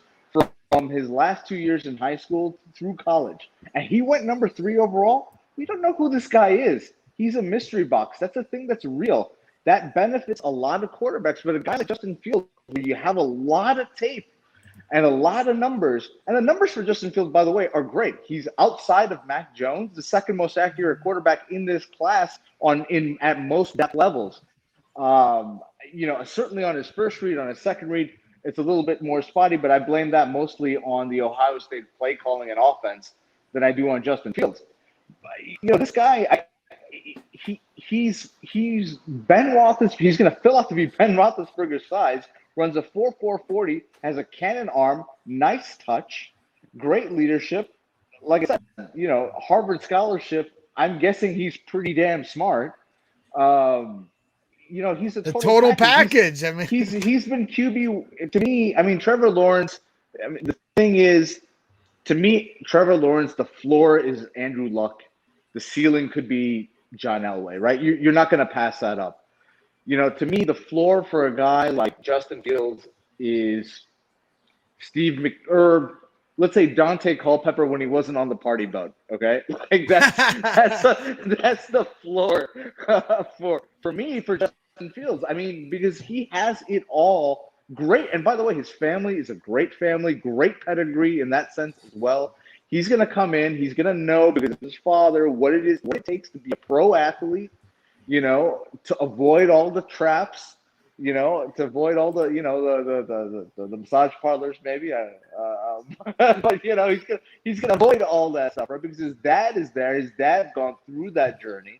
Speaker 4: from his last 2 years in high school through college. And he went number 3 overall. We don't know who this guy is. He's a mystery box. That's a thing that's real. That benefits a lot of quarterbacks. But a guy like Justin Fields, where you have a lot of tape and a lot of numbers, and the numbers for Justin Fields, by the way, are great. He's outside of Mac Jones, the second most accurate quarterback in this class at most depth levels. Certainly on his first read, on his second read, it's a little bit more spotty, but I blame that mostly on the Ohio State play calling and offense than I do on Justin Fields. This guy, he's Ben Roethlisberger. He's going to fill out to be Ben Roethlisberger's size. Runs a 4.4 40, has a cannon arm, nice touch, great leadership. Like I said, Harvard scholarship. I'm guessing he's pretty damn smart. He's a
Speaker 1: total package.
Speaker 4: He's been QB to me. I mean, Trevor Lawrence. The thing is, to me, Trevor Lawrence. The floor is Andrew Luck. The ceiling could be John Elway, right? You're not going to pass that up. To me, the floor for a guy like Justin Fields is let's say Dante Culpepper when he wasn't on the party boat. Okay, like that's the floor for me for Justin Fields. I mean, because he has it all. Great, and by the way, his family is a great family, great pedigree in that sense as well. He's going to come in. He's going to know because of his father what it takes to be a pro athlete. To avoid all the traps, to avoid all the, the massage parlors, maybe. But he's gonna avoid all that stuff, right? Because his dad is there. His dad's gone through that journey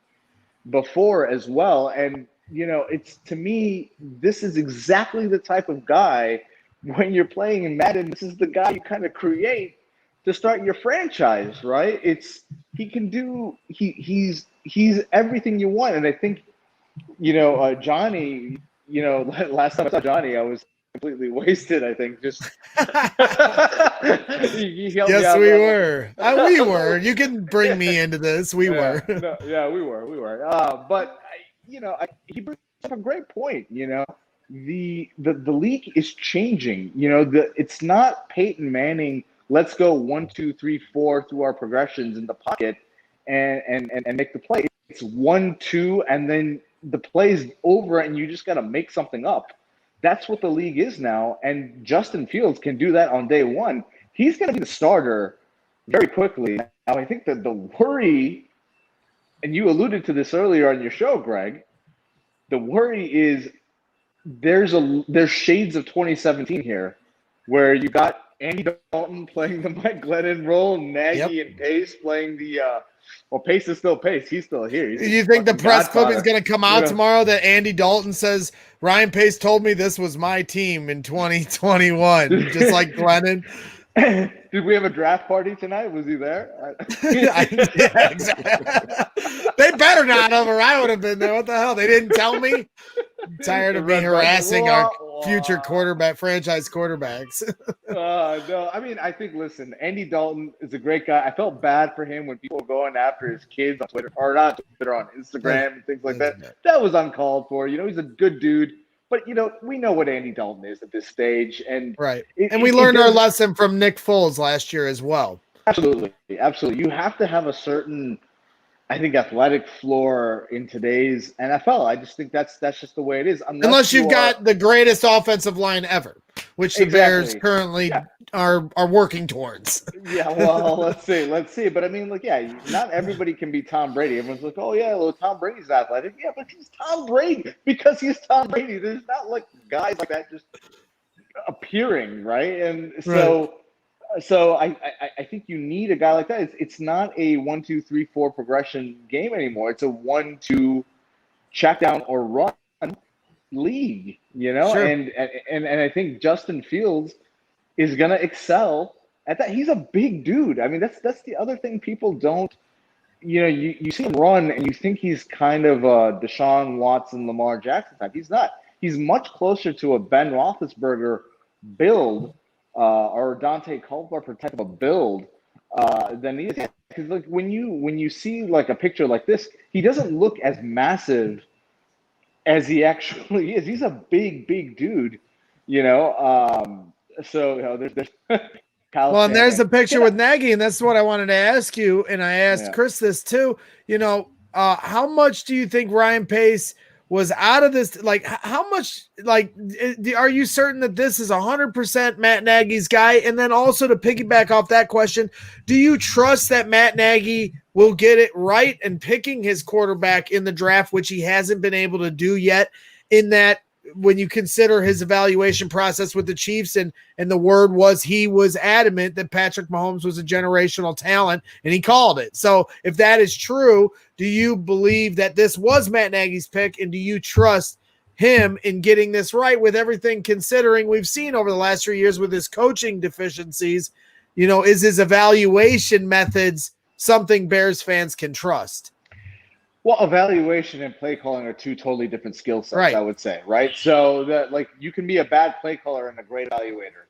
Speaker 4: before as well, and it's, to me, this is exactly the type of guy when you're playing in Madden. This is the guy you kind of create to start your franchise, right? He's everything you want. And I think, Johnny, last time I saw Johnny, I was completely wasted, I think. Just
Speaker 1: yes, we were. We were. You can bring me into this. We were.
Speaker 4: We were. But he brings up a great point. The league is changing. It's not Peyton Manning. Let's go 1, 2, 3, 4 through our progressions in the pocket and make the play. It's 1, 2, and then the play's over, and you just got to make something up. That's what the league is now, and Justin Fields can do that on day one. He's going to be the starter very quickly. Now, I think that the worry, and you alluded to this earlier on your show, Greg, the worry is there's shades of 2017 here, where you got Andy Dalton playing the Mike Glennon role, Nagy and Pace playing the Pace is still Pace. He's still here.
Speaker 1: You think the press clip is going to come out tomorrow that Andy Dalton says, Ryan Pace told me this was my team in 2021, just like Glennon?
Speaker 4: Did we have a draft party tonight? Was he there?
Speaker 1: Yeah, exactly. They better not have, or I would have been there. What the hell? They didn't tell me. I'm tired of me harassing our future franchise quarterbacks.
Speaker 4: No, I mean, I think, listen, Andy Dalton is a great guy. I felt bad for him when people were going after his kids on Twitter, or not Twitter, on Instagram and things like that. That was uncalled for. You know, he's a good dude. But, you know, we know what Andy Dalton is at this stage. And
Speaker 1: right. And we learned our lesson from Nick Foles last year as well.
Speaker 4: Absolutely. Absolutely. You have to have a certain, I think, athletic floor in today's NFL. I just think that's just the way it is.
Speaker 1: Unless you've got the greatest offensive line ever, which the Bears currently are working towards.
Speaker 4: Yeah, well, let's see. But I mean, like, yeah, not everybody can be Tom Brady. Everyone's like, oh yeah, well, Tom Brady's athletic. Yeah, but he's Tom Brady because he's Tom Brady. There's not like guys like that just appearing, right? And so I think you need a guy like that. It's not a 1, 2, 3, 4 progression game anymore. It's a 1, 2 check down or run league, you know.
Speaker 1: Sure.
Speaker 4: And I think Justin Fields is gonna excel at that. He's a big dude. I mean, that's the other thing people don't. You know, you see him run and you think he's kind of a Deshaun Watson, Lamar Jackson type. He's not. He's much closer to a Ben Roethlisberger build. Or Dante Culpepper type of a build than he is. Because like when you see like a picture like this, he doesn't look as massive as he actually is. He's a big dude, you know. So you know, there's
Speaker 1: well, and there's the picture with Nagy, and that's what I wanted to ask you. And I asked Chris this too. You know, how much do you think Ryan Pace was out of this? Like, how much, like, are you certain that this is 100% Matt Nagy's guy? And then also to piggyback off that question, do you trust that Matt Nagy will get it right in picking his quarterback in the draft, which he hasn't been able to do yet, in that when you consider his evaluation process with the Chiefs, and the word was he was adamant that Patrick Mahomes was a generational talent, and he called it. So if that is true, do you believe that this was Matt Nagy's pick, and do you trust him in getting this right with everything considering we've seen over the last 3 years with his coaching deficiencies? You know, is his evaluation methods something Bears fans can trust?
Speaker 4: Well, evaluation and play calling are two totally different skill sets,
Speaker 1: right.
Speaker 4: I would say, right? So that, like, you can be a bad play caller and a great evaluator,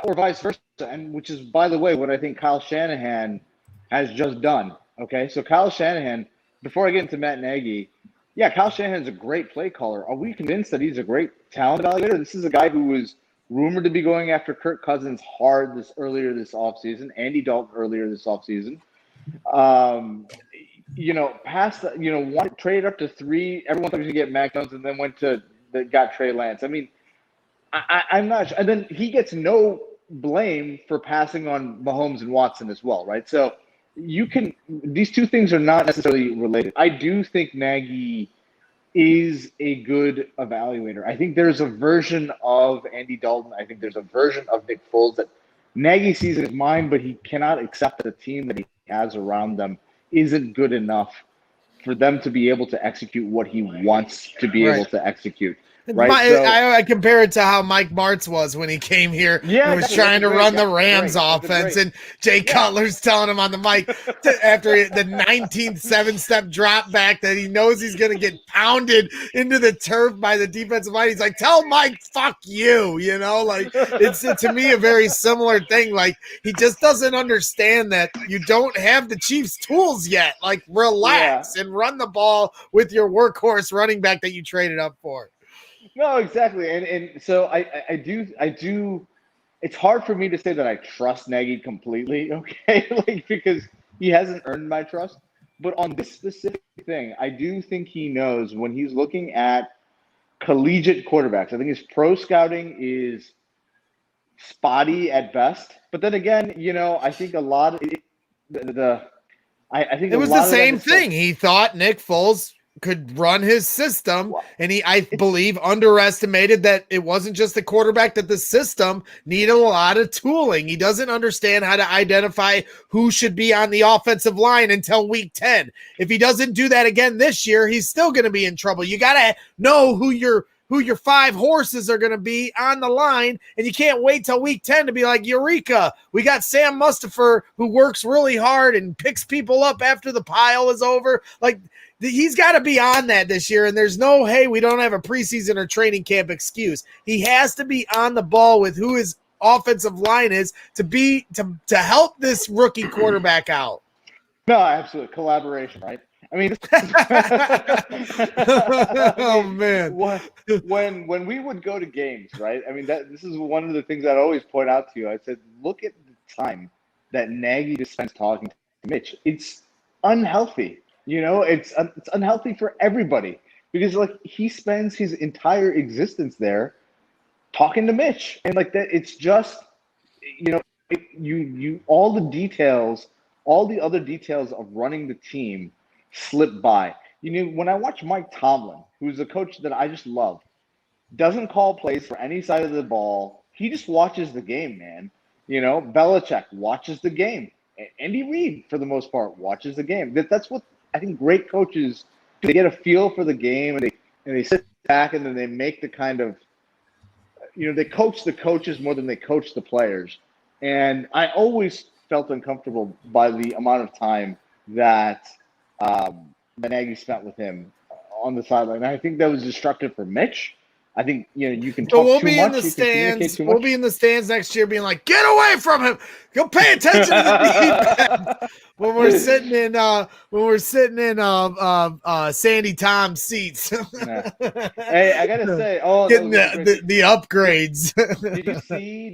Speaker 4: or vice versa. And which is, by the way, what I think Kyle Shanahan has just done. Okay, so Kyle Shanahan, before I get into Matt Nagy, yeah, Kyle Shanahan's a great play caller. Are we convinced that he's a great talent evaluator? This is a guy who was rumored to be going after Kirk Cousins hard earlier this offseason, Andy Dalton earlier this offseason. You know, traded up to 3. Everyone thought he was going to get Mac Jones, and then got Trey Lance. I mean, I'm not sure. And then he gets no blame for passing on Mahomes and Watson as well, right? So these two things are not necessarily related. I do think Nagy is a good evaluator. I think there's a version of Andy Dalton. I think there's a version of Nick Foles that Nagy sees in his mind, but he cannot accept that the team that he has around them isn't good enough for them to be able to execute what he wants to be able to execute. Right.
Speaker 1: I compare it to how Mike Martz was when he came here.
Speaker 4: Yeah,
Speaker 1: and was trying to run the Rams offense, and Jay Cutler's telling him on the mic after the 19th 7-step drop back that he knows he's going to get pounded into the turf by the defensive line. He's like, "Tell Mike, fuck you," you know. Like, it's to me a very similar thing. Like, he just doesn't understand that you don't have the Chiefs' tools yet. Like, relax and run the ball with your workhorse running back that you traded up for.
Speaker 4: No, exactly. And so I do it's hard for me to say that I trust Nagy completely, okay? Like, because he hasn't earned my trust. But on this specific thing, I do think he knows when he's looking at collegiate quarterbacks. I think his pro scouting is spotty at best. But then again, you know, I think a lot of I think
Speaker 1: it was the same thing. He thought Nick Foles could run his system, and I believe underestimated that it wasn't just the quarterback, that the system needed a lot of tooling. He doesn't understand how to identify who should be on the offensive line until week 10. If he doesn't do that again this year, he's still going to be in trouble. You got to know who your who your 5 horses are going to be on the line, and you can't wait till week 10 to be like, Eureka, we got Sam Mustipher who works really hard and picks people up after the pile is over. Like, he's got to be on that this year, and there's no, hey, we don't have a preseason or training camp excuse. He has to be on the ball with who his offensive line is to help this rookie quarterback out.
Speaker 4: No, absolutely. Collaboration, right? I mean,
Speaker 1: oh man,
Speaker 4: when we would go to games, right? I mean, this is one of the things I'd always point out to you. I said, look at the time that Nagy just spends talking to Mitch. It's unhealthy. You know, it's unhealthy for everybody because like he spends his entire existence there talking to Mitch, and like that, it's just, you know, you all the details, all the other details of running the team slip by. You know, when I watch Mike Tomlin, who's a coach that I just love, doesn't call plays for any side of the ball. He just watches the game, man. You know, Belichick watches the game. Andy Reid, for the most part, watches the game. That's what I think great coaches do. They get a feel for the game, and they sit back, and then they make the kind of, you know, they coach the coaches more than they coach the players. And I always felt uncomfortable by the amount of time that Nagy spent with him on the sideline. I think that was destructive for Mitch. I think, you know, you can talk
Speaker 1: we'll
Speaker 4: too
Speaker 1: be
Speaker 4: much.
Speaker 1: In the stands. We'll be in the stands next year being like, get away from him. Go pay attention to the defense. when we're sitting in Sandy Tom's seats.
Speaker 4: Yeah. Hey, I got to say,
Speaker 1: getting the upgrades.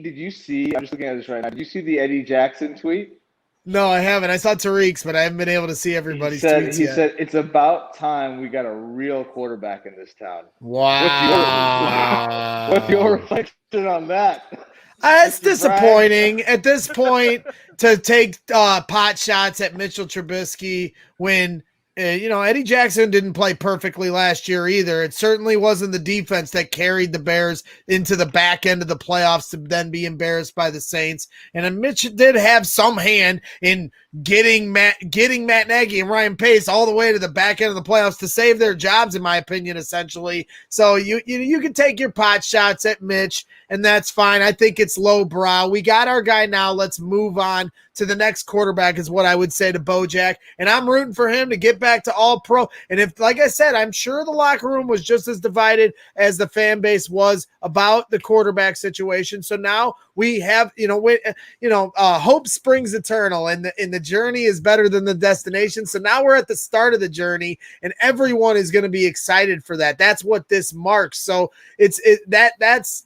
Speaker 4: Did you see, I'm just looking at this right now. Did you see the Eddie Jackson tweet?
Speaker 1: No, I haven't. I saw Tariq's, but I haven't been able to see everybody's tweets
Speaker 4: He
Speaker 1: yet.
Speaker 4: said, it's about time we got a real quarterback in this town.
Speaker 1: Wow.
Speaker 4: What's your reflection on that?
Speaker 1: It's disappointing at this point to take pot shots at Mitchell Trubisky when you know, Eddie Jackson didn't play perfectly last year either. It certainly wasn't the defense that carried the Bears into the back end of the playoffs to then be embarrassed by the Saints. And Mitch did have some hand in getting Matt Nagy and Ryan Pace all the way to the back end of the playoffs to save their jobs, in my opinion, essentially. So you can take your pot shots at Mitch, and that's fine. I think it's lowbrow. We got our guy now. Let's move on to the next quarterback is what I would say to Bojack. And I'm rooting for him to get back to all pro. And if, like I said, I'm sure the locker room was just as divided as the fan base was about the quarterback situation. So now we have, hope springs eternal, and the journey is better than the destination. So now we're at the start of the journey, and everyone is going to be excited for that. That's what this marks. So that's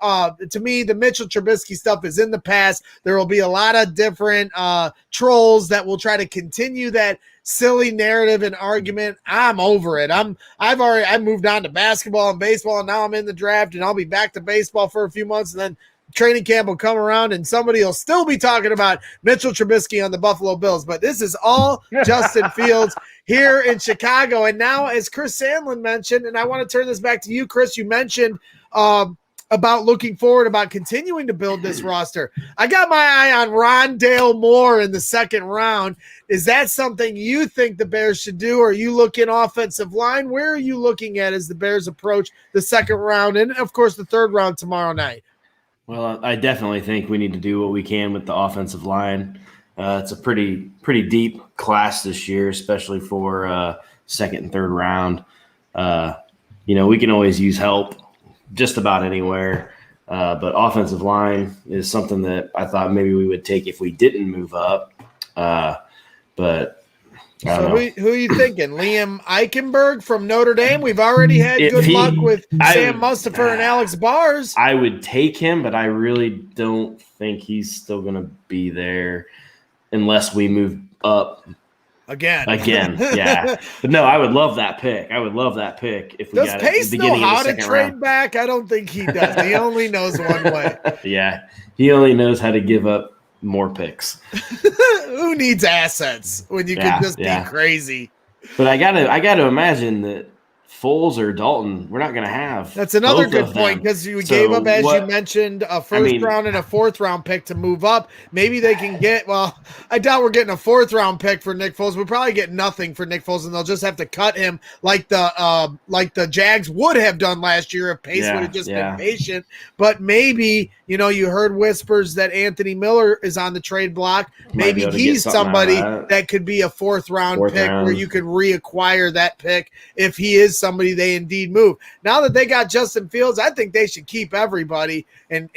Speaker 1: to me, the Mitchell Trubisky stuff is in the past. There will be a lot of different trolls that will try to continue that silly narrative and argument. I'm over it. I moved on to basketball and baseball, and now I'm in the draft, and I'll be back to baseball for a few months, and then training camp will come around and somebody will still be talking about Mitchell Trubisky on the Buffalo Bills. But this is all Justin Fields here in Chicago. And now, as Chris Sandlin mentioned, and I want to turn this back to you, Chris, you mentioned about looking forward, about continuing to build this roster. I got my eye on Rondale Moore in the second round. Is that something you think the Bears should do? Or are you looking offensive line? Where are you looking at as the Bears approach the second round and, of course, the third round tomorrow night?
Speaker 3: Well, I definitely think we need to do what we can with the offensive line. It's a pretty deep class this year, especially for second and third round. We can always use help just about anywhere. But offensive line is something that I thought maybe we would take if we didn't move up. But I don't know.
Speaker 1: Who are you thinking? Liam Eichenberg from Notre Dame? We've already had good luck with Sam Mustipher and Alex Bars.
Speaker 3: I would take him, but I really don't think he's still going to be there unless we move up.
Speaker 1: Again,
Speaker 3: yeah. But no, I would love that pick. If we got
Speaker 1: Pace
Speaker 3: it.
Speaker 1: Know how to trade back? I don't think he does. He only knows one way.
Speaker 3: Yeah, he only knows how to give up more picks.
Speaker 1: Who needs assets when you can just be crazy?
Speaker 3: But I gotta imagine that Foles or Dalton, we're not going to have.
Speaker 1: That's another
Speaker 3: both
Speaker 1: good
Speaker 3: of
Speaker 1: point
Speaker 3: them.
Speaker 1: because you
Speaker 3: So
Speaker 1: gave up, as
Speaker 3: what-
Speaker 1: you mentioned, a first round and a fourth round pick to move up. Maybe they can get, well, I doubt we're getting a fourth round pick for Nick Foles. We'll probably get nothing for Nick Foles, and they'll just have to cut him like the Jags would have done last year if Pace would have just been patient. But maybe, you heard whispers that Anthony Miller is on the trade block. Maybe he's somebody that could be a fourth round pick where you could reacquire that pick if he is somebody they indeed move. Now that they got Justin Fields, I think they should keep everybody and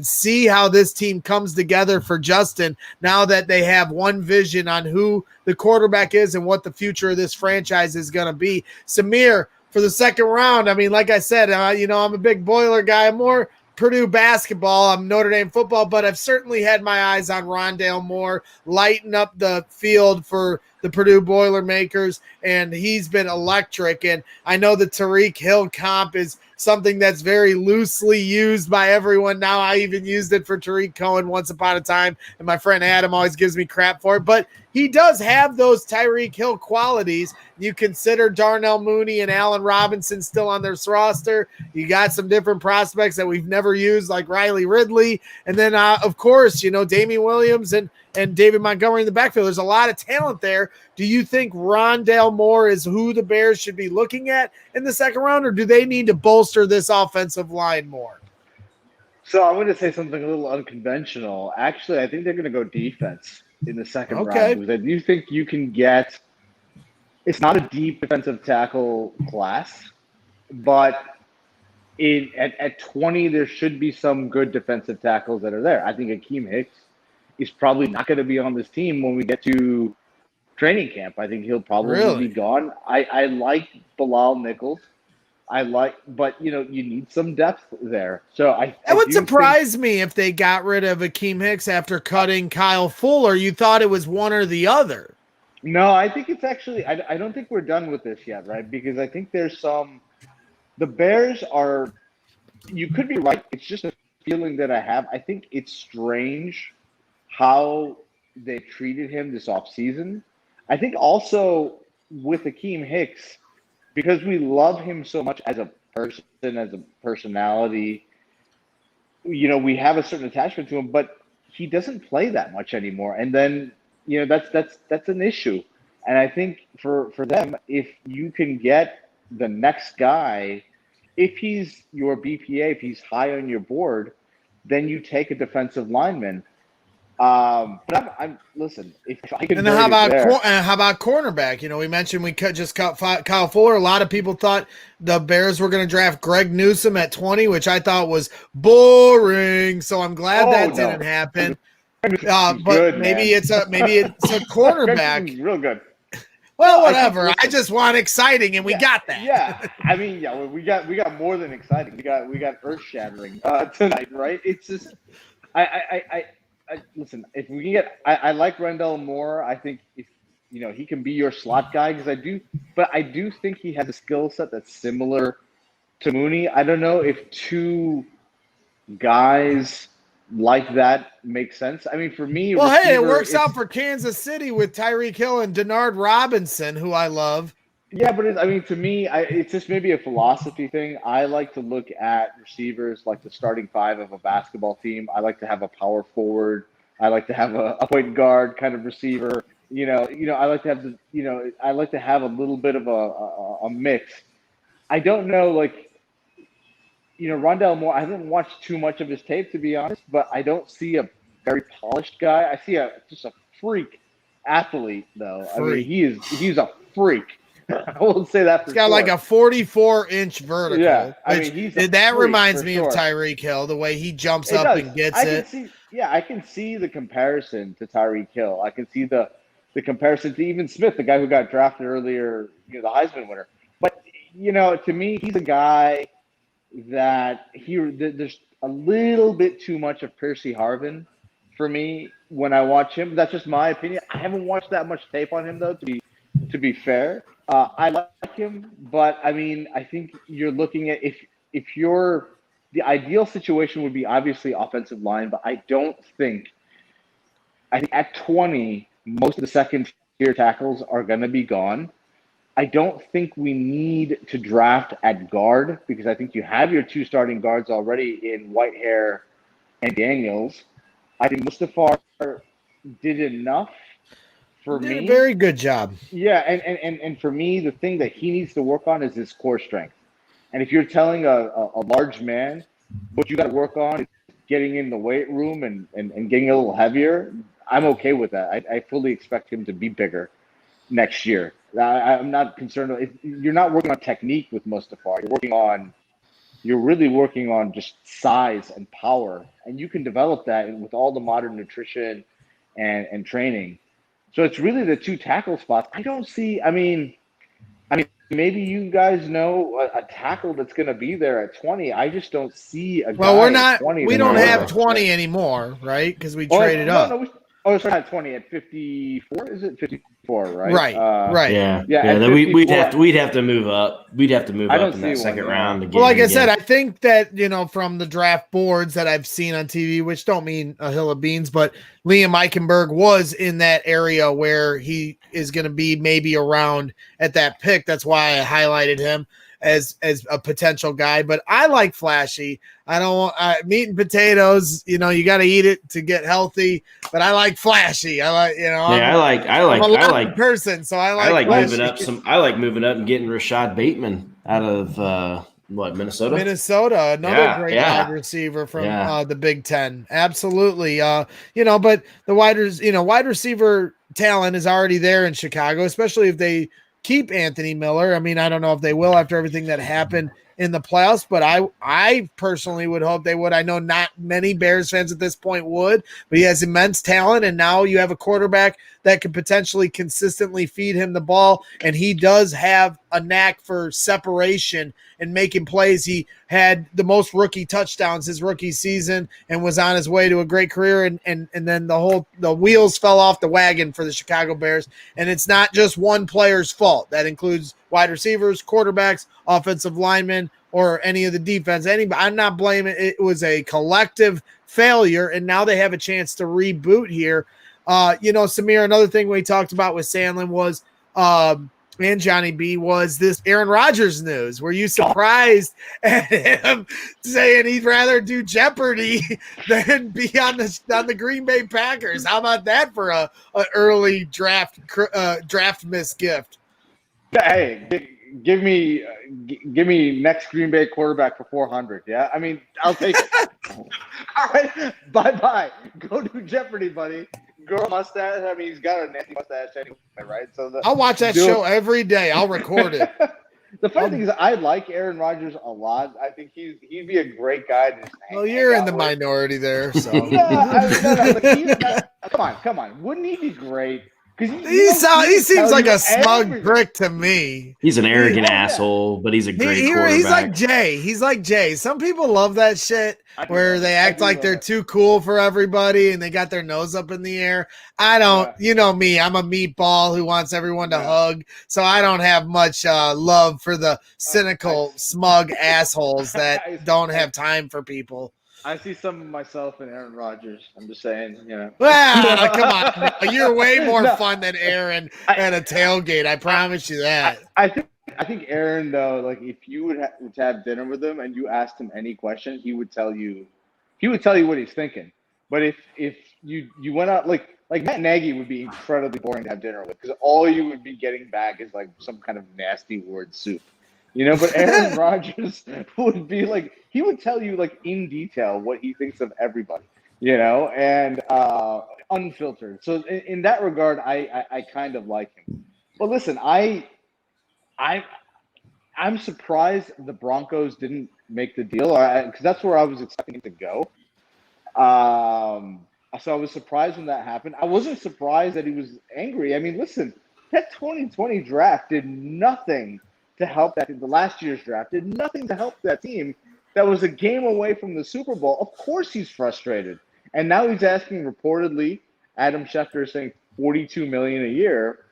Speaker 1: see how this team comes together for Justin now that they have one vision on who the quarterback is and what the future of this franchise is going to be. Samir, for the second round, I mean, like I said, I'm a big Boiler guy. I'm more Purdue basketball. I'm Notre Dame football, but I've certainly had my eyes on Rondale Moore lighting up the field for the Purdue Boilermakers, and he's been electric. And I know the Tyreek Hill comp is something that's very loosely used by everyone now. I even used it for Tariq Cohen once upon a time, and my friend Adam always gives me crap for it. But he does have those Tyreek Hill qualities. You consider Darnell Mooney and Allen Robinson still on their roster. You got some different prospects that we've never used, like Riley Ridley. And then, of course, Damian Williams and David Montgomery in the backfield. There's a lot of talent there. Do you think Rondale Moore is who the Bears should be looking at in the second round, or do they need to bolster this offensive line more?
Speaker 4: So I'm going to say something a little unconventional. Actually, I think they're going to go defense in the second round. Because I do think you can get – it's not a deep defensive tackle class, but at 20, there should be some good defensive tackles that are there. I think Akeem Hicks is probably not going to be on this team when we get to training camp. I think he'll probably be gone. I like Bilal Nichols. But you need some depth there. So
Speaker 1: it would surprise me if they got rid of Akeem Hicks after cutting Kyle Fuller. You thought it was one or the other.
Speaker 4: No, I think it's actually. I don't think we're done with this yet, right? Because I think there's some. The Bears are. You could be right. It's just a feeling that I have. I think it's strange how they treated him this offseason. I think also with Akeem Hicks, because we love him so much as a person, as a personality, we have a certain attachment to him, but he doesn't play that much anymore. And then, that's an issue. And I think for them, if you can get the next guy, if he's your BPA, if he's high on your board, then you take a defensive lineman. But I'm listen. If I can,
Speaker 1: and then how about cornerback? We mentioned we just cut Kyle Fuller. A lot of people thought the Bears were going to draft Greg Newsome at 20, which I thought was boring. So I'm glad didn't happen. But good, maybe it's a cornerback.
Speaker 4: Real good.
Speaker 1: Well, whatever. I just want exciting, and we got that.
Speaker 4: Yeah, I mean, we got more than exciting. We got earth shattering tonight, right? It's just I listen. If we can get, I like Rondale Moore. I think if he can be your slot guy because I do think he has a skill set that's similar to Mooney. I don't know if two guys like that makes sense. I mean, for me,
Speaker 1: well, hey, it works out for Kansas City with Tyreek Hill and Denard Robinson, who I love.
Speaker 4: Yeah, but to me, it's just maybe a philosophy thing. I like to look at receivers like the starting five of a basketball team. I like to have a power forward. I like to have a point guard kind of receiver. I like to have I like to have a little bit of a mix. I don't know, Rondale Moore, I haven't watched too much of his tape, to be honest, but I don't see a very polished guy. I see just a freak athlete, though. I mean, he's a freak. I will say that for sure.
Speaker 1: He's got like a 44-inch vertical.
Speaker 4: Yeah, I mean,
Speaker 1: that reminds me of Tyreek Hill, the way he jumps up and gets it.
Speaker 4: I can see the comparison to Tyreek Hill. I can see the comparison to even Smith, the guy who got drafted earlier, the Heisman winner. But, to me, he's a guy that there's a little bit too much of Percy Harvin for me when I watch him. That's just my opinion. I haven't watched that much tape on him, though, to be fair. I like him, but I mean, I think you're looking at if the ideal situation would be obviously offensive line, but I think at 20, most of the second tier tackles are going to be gone. I don't think we need to draft at guard because I think you have your 2 starting guards already in Whitehair and Daniels. I think Mustafar did enough for
Speaker 1: Did a
Speaker 4: me.
Speaker 1: very good job.
Speaker 4: Yeah, and for me, the thing that he needs to work on is his core strength. And if you're telling a large man what you got to work on is getting in the weight room and getting a little heavier, I'm okay with that. I fully expect him to be bigger next year. I'm not concerned. You're not working on technique with Mustafar. You're really working on just size and power, and you can develop that with all the modern nutrition and training. So it's really the 2 tackle spots. I don't see. I mean, maybe you guys know a tackle that's going to be there at 20. I just don't see a.
Speaker 1: Well,
Speaker 4: guy
Speaker 1: we're
Speaker 4: at
Speaker 1: not.
Speaker 4: 20
Speaker 1: We
Speaker 4: that's
Speaker 1: don't
Speaker 4: gonna
Speaker 1: have
Speaker 4: work.
Speaker 1: 20 anymore, right? Because we
Speaker 4: Oh,
Speaker 1: traded up.
Speaker 4: sorry, not 20 at 54. Is it 54? Right.
Speaker 1: Right.
Speaker 3: Yeah.
Speaker 4: at
Speaker 3: Then we'd
Speaker 4: 54,
Speaker 3: have to move up. We'd have to move
Speaker 4: I
Speaker 3: up
Speaker 4: don't
Speaker 3: in that
Speaker 4: see
Speaker 3: second
Speaker 4: one, yeah.
Speaker 3: round to get.
Speaker 1: Well, like
Speaker 3: him
Speaker 1: I said,
Speaker 3: again.
Speaker 1: I think that, from the draft boards that I've seen on TV, which don't mean a hill of beans, but Liam Eichenberg was in that area where he is going to be maybe around at that pick. That's why I highlighted him as a potential guy. But I like flashy. I don't meat and potatoes. You got to eat it to get healthy. But I like flashy. I like I'm a loud person, so I like
Speaker 3: moving
Speaker 1: flashy.
Speaker 3: up. I like moving up and getting Rashad Bateman out of Minnesota.
Speaker 1: Minnesota, another great
Speaker 3: yeah.
Speaker 1: wide receiver from the Big Ten. Absolutely. But the wide receiver talent is already there in Chicago, especially if they keep Anthony Miller. I mean, I don't know if they will after everything that happened in the playoffs, but I personally would hope they would. I know not many Bears fans at this point would, but he has immense talent, and now you have a quarterback that could potentially consistently feed him the ball, and he does have a knack for separation and making plays. He had the most rookie touchdowns his rookie season and was on his way to a great career, and then the wheels fell off the wagon for the Chicago Bears, and it's not just one player's fault. That includes wide receivers, quarterbacks, offensive linemen, or any of the defense. I'm not blaming it. It was a collective failure, and now they have a chance to reboot here. Samir, another thing we talked about with Sandlin was and Johnny B was this Aaron Rodgers news. Were you surprised at him saying he'd rather do Jeopardy than be on the Green Bay Packers? How about that for a early draft miss gift?
Speaker 4: Hey, give me next Green Bay quarterback for 400. Yeah, I mean, I'll take it. All right, bye. Go do Jeopardy, buddy. Grow a mustache. I mean, he's got a nasty mustache anyway, right? So
Speaker 1: I'll watch that show every day. I'll record it.
Speaker 4: The funny thing is, I like Aaron Rodgers a lot. I think he'd be a great guy to just
Speaker 1: Well, you're in the minority there, so
Speaker 4: come on. Wouldn't he be great?
Speaker 1: He seems like a smug prick to me.
Speaker 3: He's an arrogant asshole, but he's a great quarterback.
Speaker 1: He's like Jay. Some people love that shit where they act like they're too cool for everybody and they got their nose up in the air. I don't, you know me, I'm a meatball who wants everyone to hug. So I don't have much love for the cynical, smug assholes that don't have time for people.
Speaker 4: I see some of myself in Aaron Rodgers. I'm just saying,
Speaker 1: Well, come on. You're way more fun than Aaron at a tailgate. I promise you that.
Speaker 4: I think Aaron, though, like if you would have dinner with him and you asked him any question, he would tell you what he's thinking. But if you went out like Matt Nagy would be incredibly boring to have dinner with because all you would be getting back is like some kind of nasty word soup. But Aaron Rodgers would be like, he would tell you like in detail what he thinks of everybody, and unfiltered. So in that regard, I kind of like him. But listen, I'm surprised the Broncos didn't make the deal because that's where I was expecting him to go. So I was surprised when that happened. I wasn't surprised that he was angry. I mean, listen, that 2020 draft did nothing to help that team. The last year's draft did nothing to help that team that was a game away from the Super Bowl. Of course he's frustrated. And now he's asking reportedly, Adam Schefter is saying $42 million a year.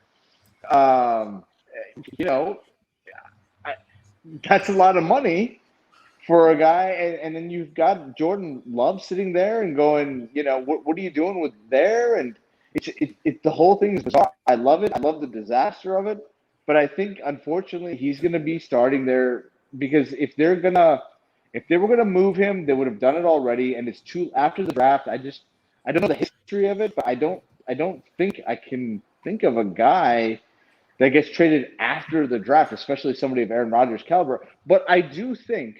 Speaker 4: That's a lot of money for a guy. And then you've got Jordan Love sitting there and going, what are you doing with there? And it's the whole thing is bizarre. I love it. I love the disaster of it. but I think unfortunately he's going to be starting there because if they were going to move him, they would have done it already. And it's too after the draft. I don't know the history of it, but I don't think I can think of a guy that gets traded after the draft, especially somebody of Aaron Rodgers' caliber. But I do think,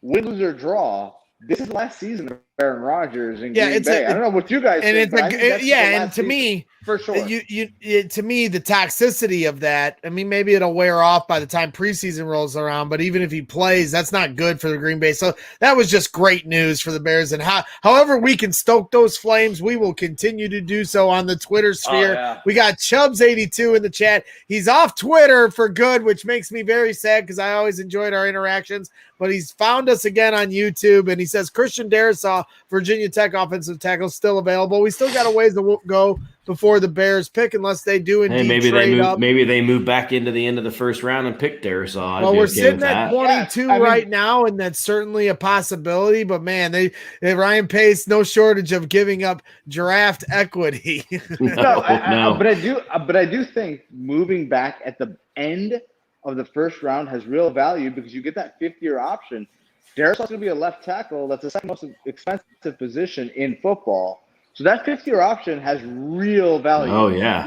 Speaker 4: win, lose, or draw, this is the last season of Aaron Rodgers in Green Bay. I don't know what you guys think.
Speaker 1: And to me,
Speaker 4: for sure,
Speaker 1: to me, the toxicity of that. I mean, maybe it'll wear off by the time preseason rolls around. But even if he plays, that's not good for the Green Bay. So that was just great news for the Bears. And however we can stoke those flames, we will continue to do so on the Twitter sphere.
Speaker 4: Yeah.
Speaker 1: We got Chubbs82 in the chat. He's off Twitter for good, which makes me very sad because I always enjoyed our interactions. But he's found us again on YouTube, and he says Christian Darrisaw, Virginia Tech offensive tackle, still available. We still got a ways to go before the Bears pick, unless they do indeed trade up.
Speaker 3: Maybe they move back into the end of the first round and pick Darrisaw.
Speaker 1: Well, we're sitting at 22 right now, and that's certainly a possibility. But man, Ryan Pace, no shortage of giving up draft equity.
Speaker 3: No.
Speaker 4: But I do think moving back at the end of the first round has real value because you get that 5th-year option. Darrisaw's going to be a left tackle. That's the second most expensive position in football. So that 5th-year option has real value.
Speaker 3: Oh yeah.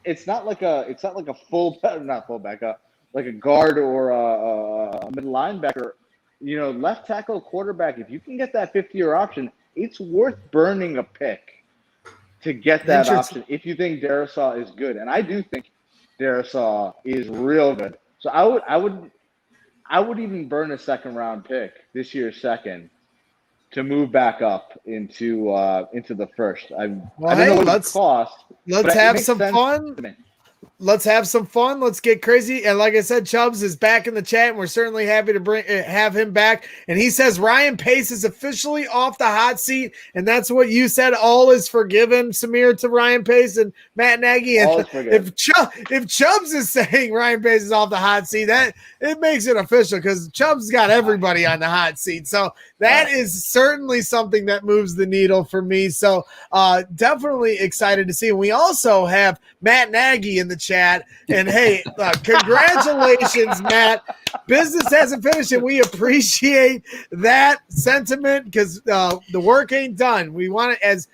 Speaker 4: It's not like a like a guard or a middle linebacker. Left tackle, quarterback. If you can get that 5th-year option, it's worth burning a pick to get that option if you think Darrisaw is good. And I do think Darrisaw is real good. So I would even burn a 2nd-round pick, this year's second, to move back up into the first. I don't know what it costs.
Speaker 1: Let's have some fun. Let's have some fun. Let's get crazy. And like I said, Chubbs is back in the chat, and we're certainly happy to have him back. And he says Ryan Pace is officially off the hot seat, and that's what you said. All is forgiven, Samir, to Ryan Pace and Matt Nagy. And if Chubbs is saying Ryan Pace is off the hot seat, that it makes it official because Chubbs got everybody on the hot seat. So that is certainly something that moves the needle for me. So definitely excited to see. And we also have Matt Nagy in the chat. And hey, congratulations, Matt. Business hasn't finished, and we appreciate that sentiment because the work ain't done. We want it as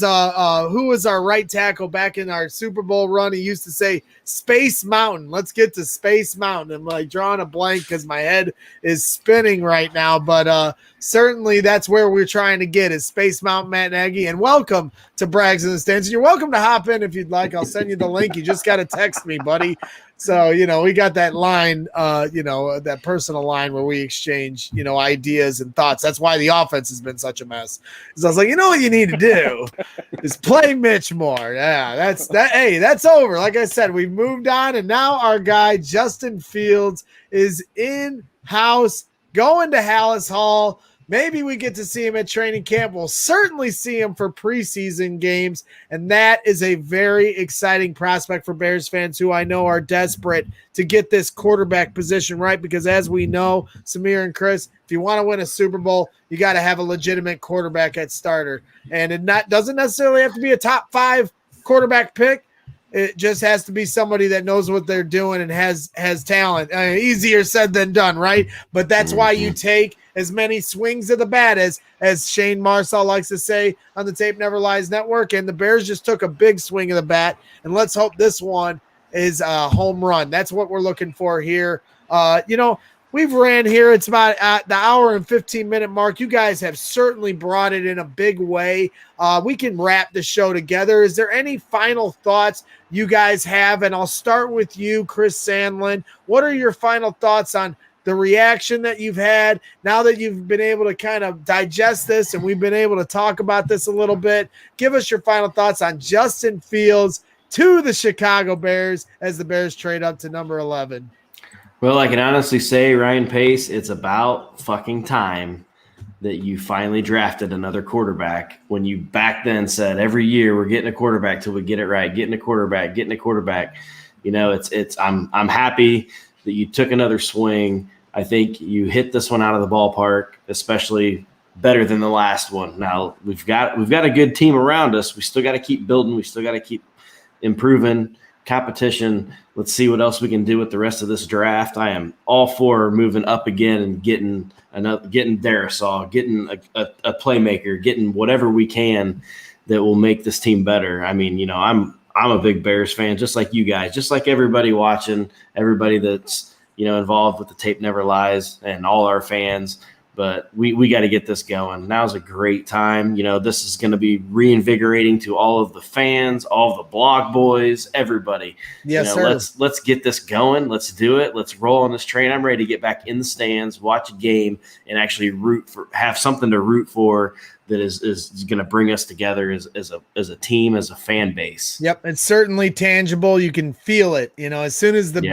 Speaker 1: who was our right tackle back in our Super Bowl run? He used to say Space Mountain. Let's get to Space Mountain. I'm like drawing a blank because my head is spinning right now, but certainly that's where we're trying to get is Space Mountain, Matt Nagy. And welcome to Braggs in the Stands. And you're welcome to hop in if you'd like. I'll send you the link. You just got to text me, buddy. So, we got that line, that personal line where we exchange, ideas and thoughts. That's why the offense has been such a mess. Because I was like, what you need to do is play Mitch more. Yeah, that's that. Hey, that's over. Like I said, we've moved on. And now our guy, Justin Fields, is in-house, going to Hallis Hall. Maybe we get to see him at training camp. We'll certainly see him for preseason games, and that is a very exciting prospect for Bears fans who I know are desperate to get this quarterback position right because as we know, Samir and Chris, if you want to win a Super Bowl, you got to have a legitimate quarterback at starter. And it doesn't necessarily have to be a top 5 quarterback pick. It just has to be somebody that knows what they're doing and has talent. Easier said than done, right? But that's why you take as many swings of the bat as Shane Marsall likes to say on the Tape Never Lies Network. And the Bears just took a big swing of the bat. And let's hope this one is a home run. That's what we're looking for here. We've ran here. It's about at the hour and 15-minute mark. You guys have certainly brought it in a big way. We can wrap the show together. Is there any final thoughts you guys have? And I'll start with you, Chris Sandlin. What are your final thoughts on the reaction that you've had now that you've been able to kind of digest this and we've been able to talk about this a little bit? Give us your final thoughts on Justin Fields to the Chicago Bears as the Bears trade up to number 11.
Speaker 3: Well, I can honestly say, Ryan Pace, it's about fucking time that you finally drafted another quarterback when you back then said every year we're getting a quarterback till we get it right, getting a quarterback. I'm happy that you took another swing. I think you hit this one out of the ballpark, especially better than the last one. Now we've got a good team around us. We still got to keep building. We still got to keep improving. competition. Let's see what else we can do with the rest of this draft. I am all for moving up again and getting Darisaw, getting a playmaker, getting whatever we can that will make this team better. I mean, I'm a big Bears fan, just like you guys, just like everybody watching, everybody that's involved with the Tape Never Lies, and all our fans. But we got to get this going. Now's a great time. This is going to be reinvigorating to all of the fans, all of the blog boys, everybody.
Speaker 1: Yes, sir.
Speaker 3: Let's get this going. Let's do it. Let's roll on this train. I'm ready to get back in the stands, watch a game, and actually have something to root for that is going to bring us together as a team, as a fan base.
Speaker 1: Yep, it's certainly tangible. You can feel it. As soon as the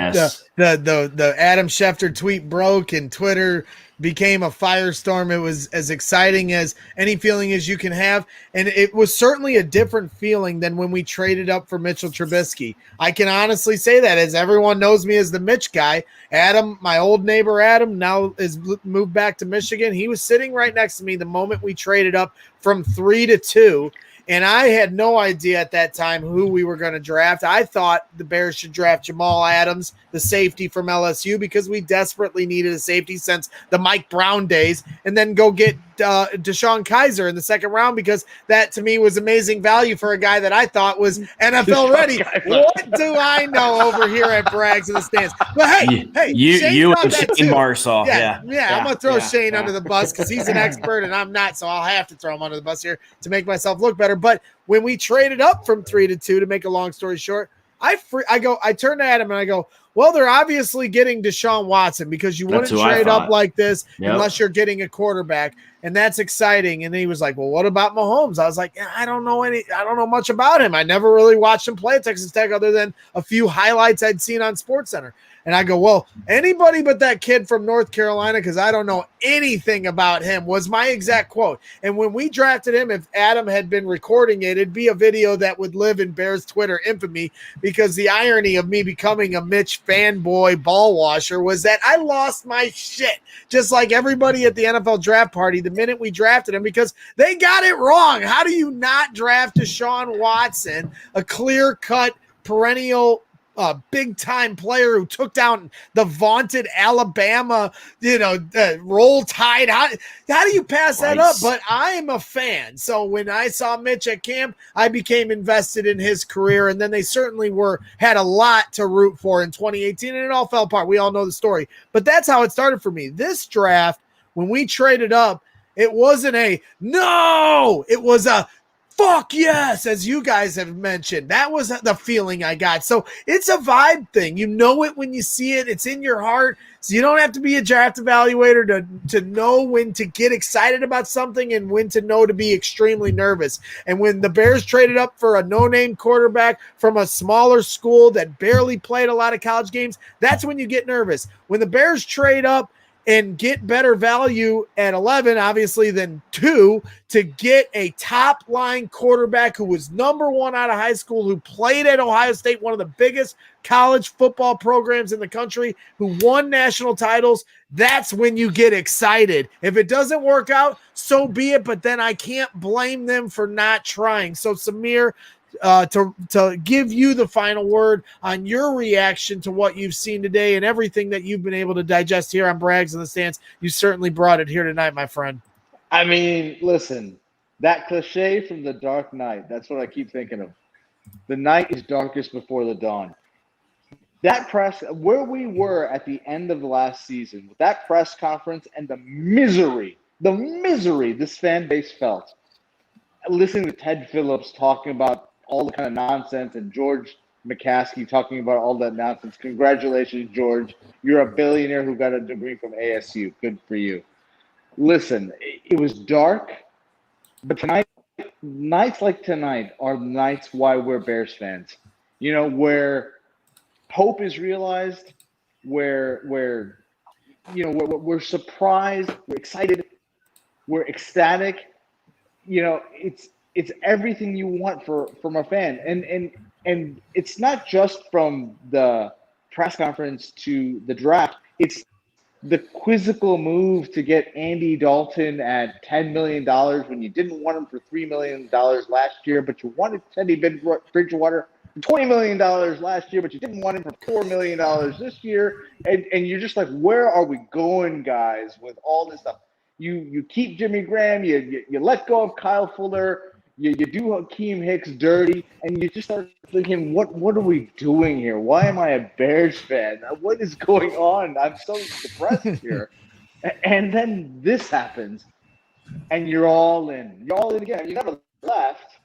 Speaker 1: Adam Schefter tweet broke and Twitter became a firestorm, it was as exciting as any feeling as you can have, and it was certainly a different feeling than when we traded up for Mitchell Trubisky. I can honestly say that, as everyone knows me as the Mitch guy. Adam, my old neighbor Adam, now is moved back to Michigan. He was sitting right next to me the moment we traded up from 3 to 2. And I had no idea at that time who we were going to draft. I thought the Bears should draft Jamal Adams, the safety from LSU, because we desperately needed a safety since the Mike Brown days, and then go get DeShone Kizer in the second round, because that to me was amazing value for a guy that I thought was NFL ready. What do I know over here at Brags in the Stands? But hey,
Speaker 3: you and Shane Marsaw. Yeah,
Speaker 1: I'm going to throw Shane under the bus because he's an expert and I'm not, so I'll have to throw him under the bus here to make myself look better. But when we traded up from 3 to 2, to make a long story short, I turned to Adam and I go, well, they're obviously getting Deshaun Watson, because you wouldn't trade up like this unless you're getting a quarterback, and that's exciting. And then he was like, well, what about Mahomes? I was like, I don't know much about him. I never really watched him play at Texas Tech other than a few highlights I'd seen on SportsCenter. And I go, well, anybody but that kid from North Carolina, because I don't know anything about him, was my exact quote. And when we drafted him, if Adam had been recording it, it'd be a video that would live in Bears Twitter infamy, because the irony of me becoming a Mitch fanboy ball washer was that I lost my shit, just like everybody at the NFL draft party, the minute we drafted him, because they got it wrong. How do you not draft Deshaun Watson, a clear-cut, perennial big-time player who took down the vaunted Alabama, Roll Tide? How do you pass that up? But I'm a fan. So when I saw Mitch at camp, I became invested in his career, and then they certainly had a lot to root for in 2018, and it all fell apart. We all know the story. But that's how it started for me. This draft, when we traded up, it wasn't it was a fuck yes, as you guys have mentioned. That was the feeling I got. So it's a vibe thing. You know it when you see it. It's in your heart. So you don't have to be a draft evaluator to know when to get excited about something and when to know to be extremely nervous. And when the Bears traded up for a no-name quarterback from a smaller school that barely played a lot of college games, that's when you get nervous. When the Bears trade up and get better value at 11, obviously, than 2, to get a top-line quarterback who was number 1 out of high school, who played at Ohio State, one of the biggest college football programs in the country, who won national titles, that's when you get excited. If it doesn't work out, so be it, but then I can't blame them for not trying. So, Samir, to give you the final word on your reaction to what you've seen today and everything that you've been able to digest here on Brags in the Stands. You certainly brought it here tonight, my friend.
Speaker 4: I mean, listen, that cliche from The Dark Knight, that's what I keep thinking of. The night is darkest before the dawn. That where we were at the end of the last season, with that press conference and the misery this fan base felt, listening to Ted Phillips talking about all the kind of nonsense, and George McCaskey talking about all that nonsense. Congratulations, George. You're a billionaire who got a degree from ASU. Good for you. Listen, it was dark, but nights like tonight are nights why we're Bears fans. Where hope is realized, where we're surprised, we're excited, we're ecstatic. It's everything you want from a fan. And it's not just from the press conference to the draft. It's the quizzical move to get Andy Dalton at $10 million when you didn't want him for $3 million last year, but you wanted Teddy Bridgewater $20 million last year, but you didn't want him for $4 million this year. And you're just like, where are we going, guys, with all this stuff? You keep Jimmy Graham, you let go of Kyle Fuller, you do Hakeem Hicks dirty, and you just start thinking, what are we doing here? Why am I a Bears fan? What is going on? I'm so depressed here. And then this happens, and you're all in. You're all in again. You never left,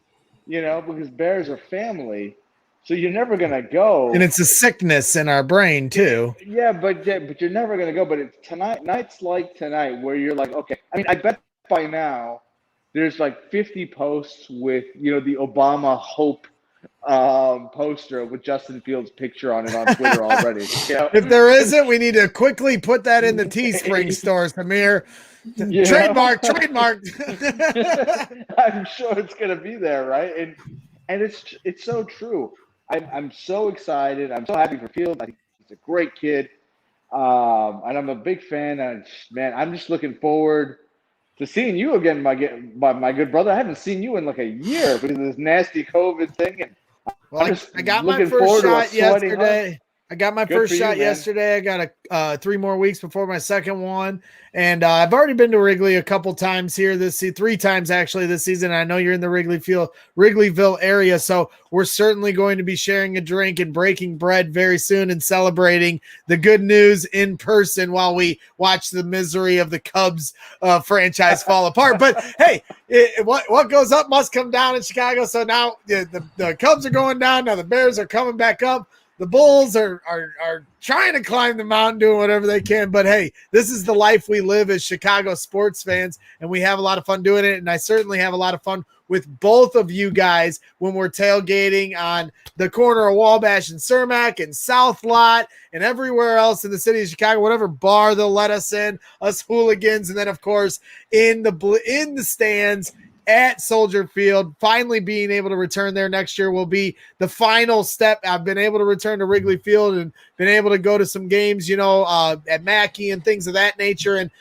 Speaker 4: because Bears are family. So you're never gonna go,
Speaker 1: and it's a sickness in our brain too.
Speaker 4: Yeah, but you're never gonna go. But it's nights like tonight where you're like, okay. I mean, I bet by now there's like 50 posts with the Obama Hope poster with Justin Fields' picture on it on Twitter already.
Speaker 1: If there isn't, we need to quickly put that in the Teespring store, Samir. Trademark.
Speaker 4: I'm sure it's gonna be there, right? And it's so true. I'm so excited. I'm so happy for Fields. I think he's a great kid, and I'm a big fan. And man, I'm just looking forward to seeing you again, my good brother. I haven't seen you in like a year because of this nasty COVID thing. And
Speaker 1: well, I got my first shot yesterday. I got my first shot yesterday. I got 3 more weeks before my second one. And I've already been to Wrigley a couple times here this season, 3 times actually this season. I know you're in the Wrigleyville area, so we're certainly going to be sharing a drink and breaking bread very soon and celebrating the good news in person while we watch the misery of the Cubs franchise fall apart. But hey, what goes up must come down in Chicago. So now the Cubs are going down. Now the Bears are coming back up. The Bulls are trying to climb the mountain, doing whatever they can. But, hey, this is the life we live as Chicago sports fans, and we have a lot of fun doing it. And I certainly have a lot of fun with both of you guys when we're tailgating on the corner of Wabash and Cermak and South Lot and everywhere else in the city of Chicago, whatever bar they'll let us in, us hooligans. And then, of course, in the stands at Soldier Field. Finally being able to return there next year will be the final step. I've been able to return to Wrigley Field and been able to go to some games, at Mackey and things of that nature. And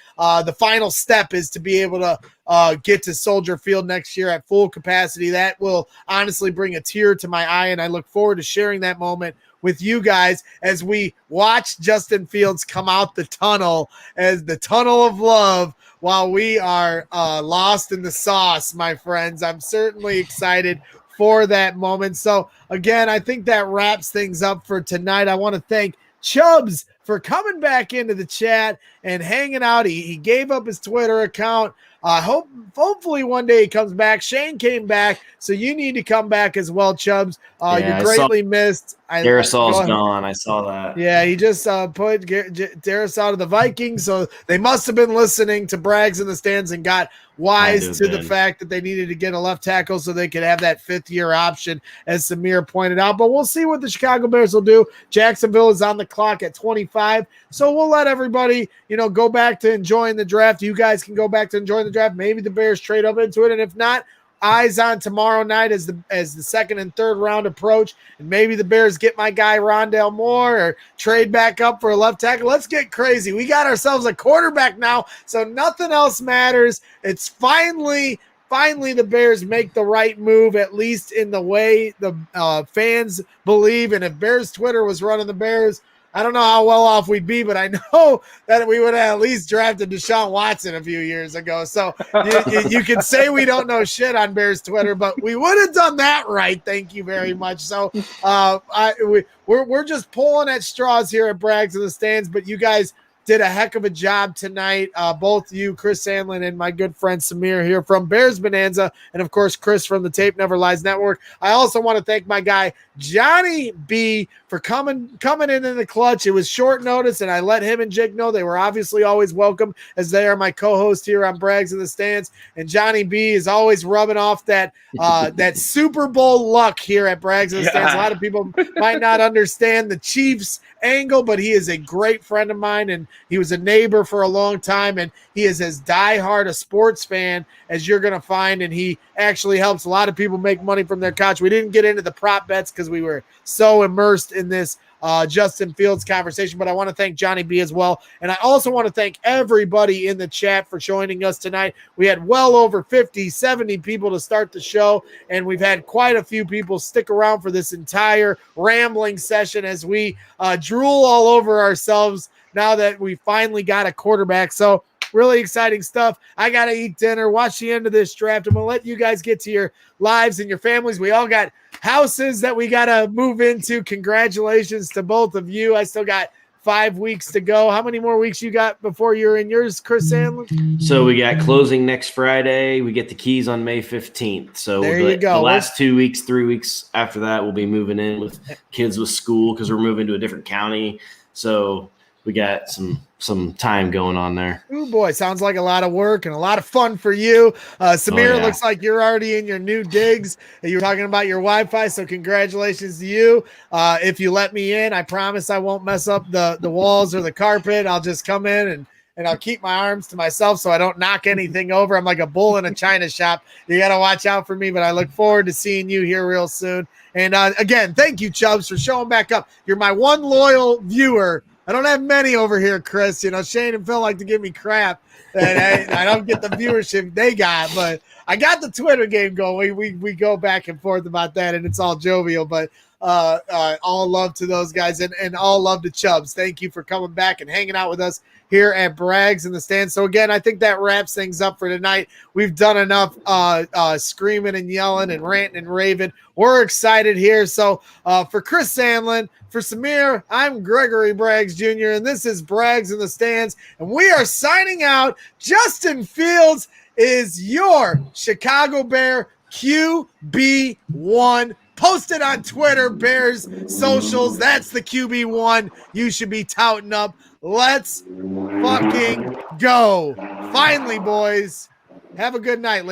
Speaker 1: the final step is to be able to get to Soldier Field next year at full capacity. That will honestly bring a tear to my eye, and I look forward to sharing that moment with you guys as we watch Justin Fields come out the tunnel as the tunnel of love while we are lost in the sauce, my friends. I'm certainly excited for that moment. So, again, I think that wraps things up for tonight. I want to thank Chubbs for coming back into the chat and hanging out. He gave up his Twitter account. Hopefully one day he comes back. Shane came back, so you need to come back as well, Chubbs. You're greatly missed.
Speaker 3: Darisal's gone. I saw that.
Speaker 1: Yeah, he just put Darrisaw to the Vikings, so they must have been listening to Braggs in the stands and got wise to the fact that they needed to get a left tackle so they could have that 5th-year option, as Samir pointed out. But we'll see what the Chicago Bears will do. Jacksonville is on the clock at 25, so we'll let everybody, go back to enjoying the draft. You guys can go back to enjoying the draft. Maybe the Bears trade up into it, and if not, eyes on tomorrow night as the second and third round approach, and maybe the Bears get my guy Rondale Moore or trade back up for a left tackle. Let's get crazy. We got ourselves a quarterback now, so nothing else matters. It's finally the Bears make the right move, at least in the way the fans believe. And if Bears Twitter was running the Bears, I don't know how well off we'd be, but I know that we would have at least drafted Deshaun Watson a few years ago. So you can say we don't know shit on Bears Twitter, but we would have done that right. Thank you very much. So we're just pulling at straws here at Braggs in the Stands, but you guys did a heck of a job tonight. Both you, Chris Sandlin, and my good friend Samir here from Bears Bonanza, and of course Chris from the Tape Never Lies Network. I also want to thank my guy Johnny B for coming in the clutch. It was short notice, and I let him and Jake know they were obviously always welcome, as they are my co-host here on Braggs in the Stands. And Johnny B is always rubbing off that that Super Bowl luck here at Braggs in the Stands. A lot of people might not understand the Chiefs angle, but he is a great friend of mine, and he was a neighbor for a long time, and he is as diehard a sports fan as you're going to find, and he actually helps a lot of people make money from their couch. We didn't get into the prop bets because we were so immersed in this Justin Fields conversation, but I want to thank Johnny B as well. And I also want to thank everybody in the chat for joining us tonight. We had well over 50, 70 people to start the show, and we've had quite a few people stick around for this entire rambling session as we drool all over ourselves now that we finally got a quarterback. So really exciting stuff. I got to eat dinner, watch the end of this draft. I'm going to let you guys get to your lives and your families. We all got houses that we got to move into. Congratulations to both of you. I still got 5 weeks to go. How many more weeks you got before you're in yours, Chris Sandlin?
Speaker 3: So we got closing next Friday. We get the keys on May 15th. So
Speaker 1: there you go.
Speaker 3: The last 2 weeks, 3 weeks after that, we'll be moving in with kids with school because we're moving to a different county. So we got some time going on there.
Speaker 1: Oh boy, sounds like a lot of work and a lot of fun for you. Samir, looks like you're already in your new digs. You were talking about your Wi-Fi, so congratulations to you. If you let me in, I promise I won't mess up the walls or the carpet. I'll just come in and I'll keep my arms to myself so I don't knock anything over. I'm like a bull in a china shop. You got to watch out for me, but I look forward to seeing you here real soon. And again, thank you, Chubbs, for showing back up. You're my one loyal viewer. I don't have many over here, Chris. You know, Shane and Phil like to give me crap that I don't get the viewership they got, but I got the Twitter game going. We go back and forth about that, and it's all jovial, but all love to those guys and all love to Chubbs. Thank you for coming back and hanging out with us here at Brags in the Stand. So again, I think that wraps things up for tonight. We've done enough screaming and yelling and ranting and raving. We're excited here. So for Chris Sandlin, for Samir, I'm Gregory Braggs Jr., and this is Brags in the Stands, and we are signing out. Justin Fields is your Chicago Bear QB1. Post it on Twitter, Bears socials. That's the QB1 you should be touting up. Let's fucking go. Finally, boys. Have a good night, ladies.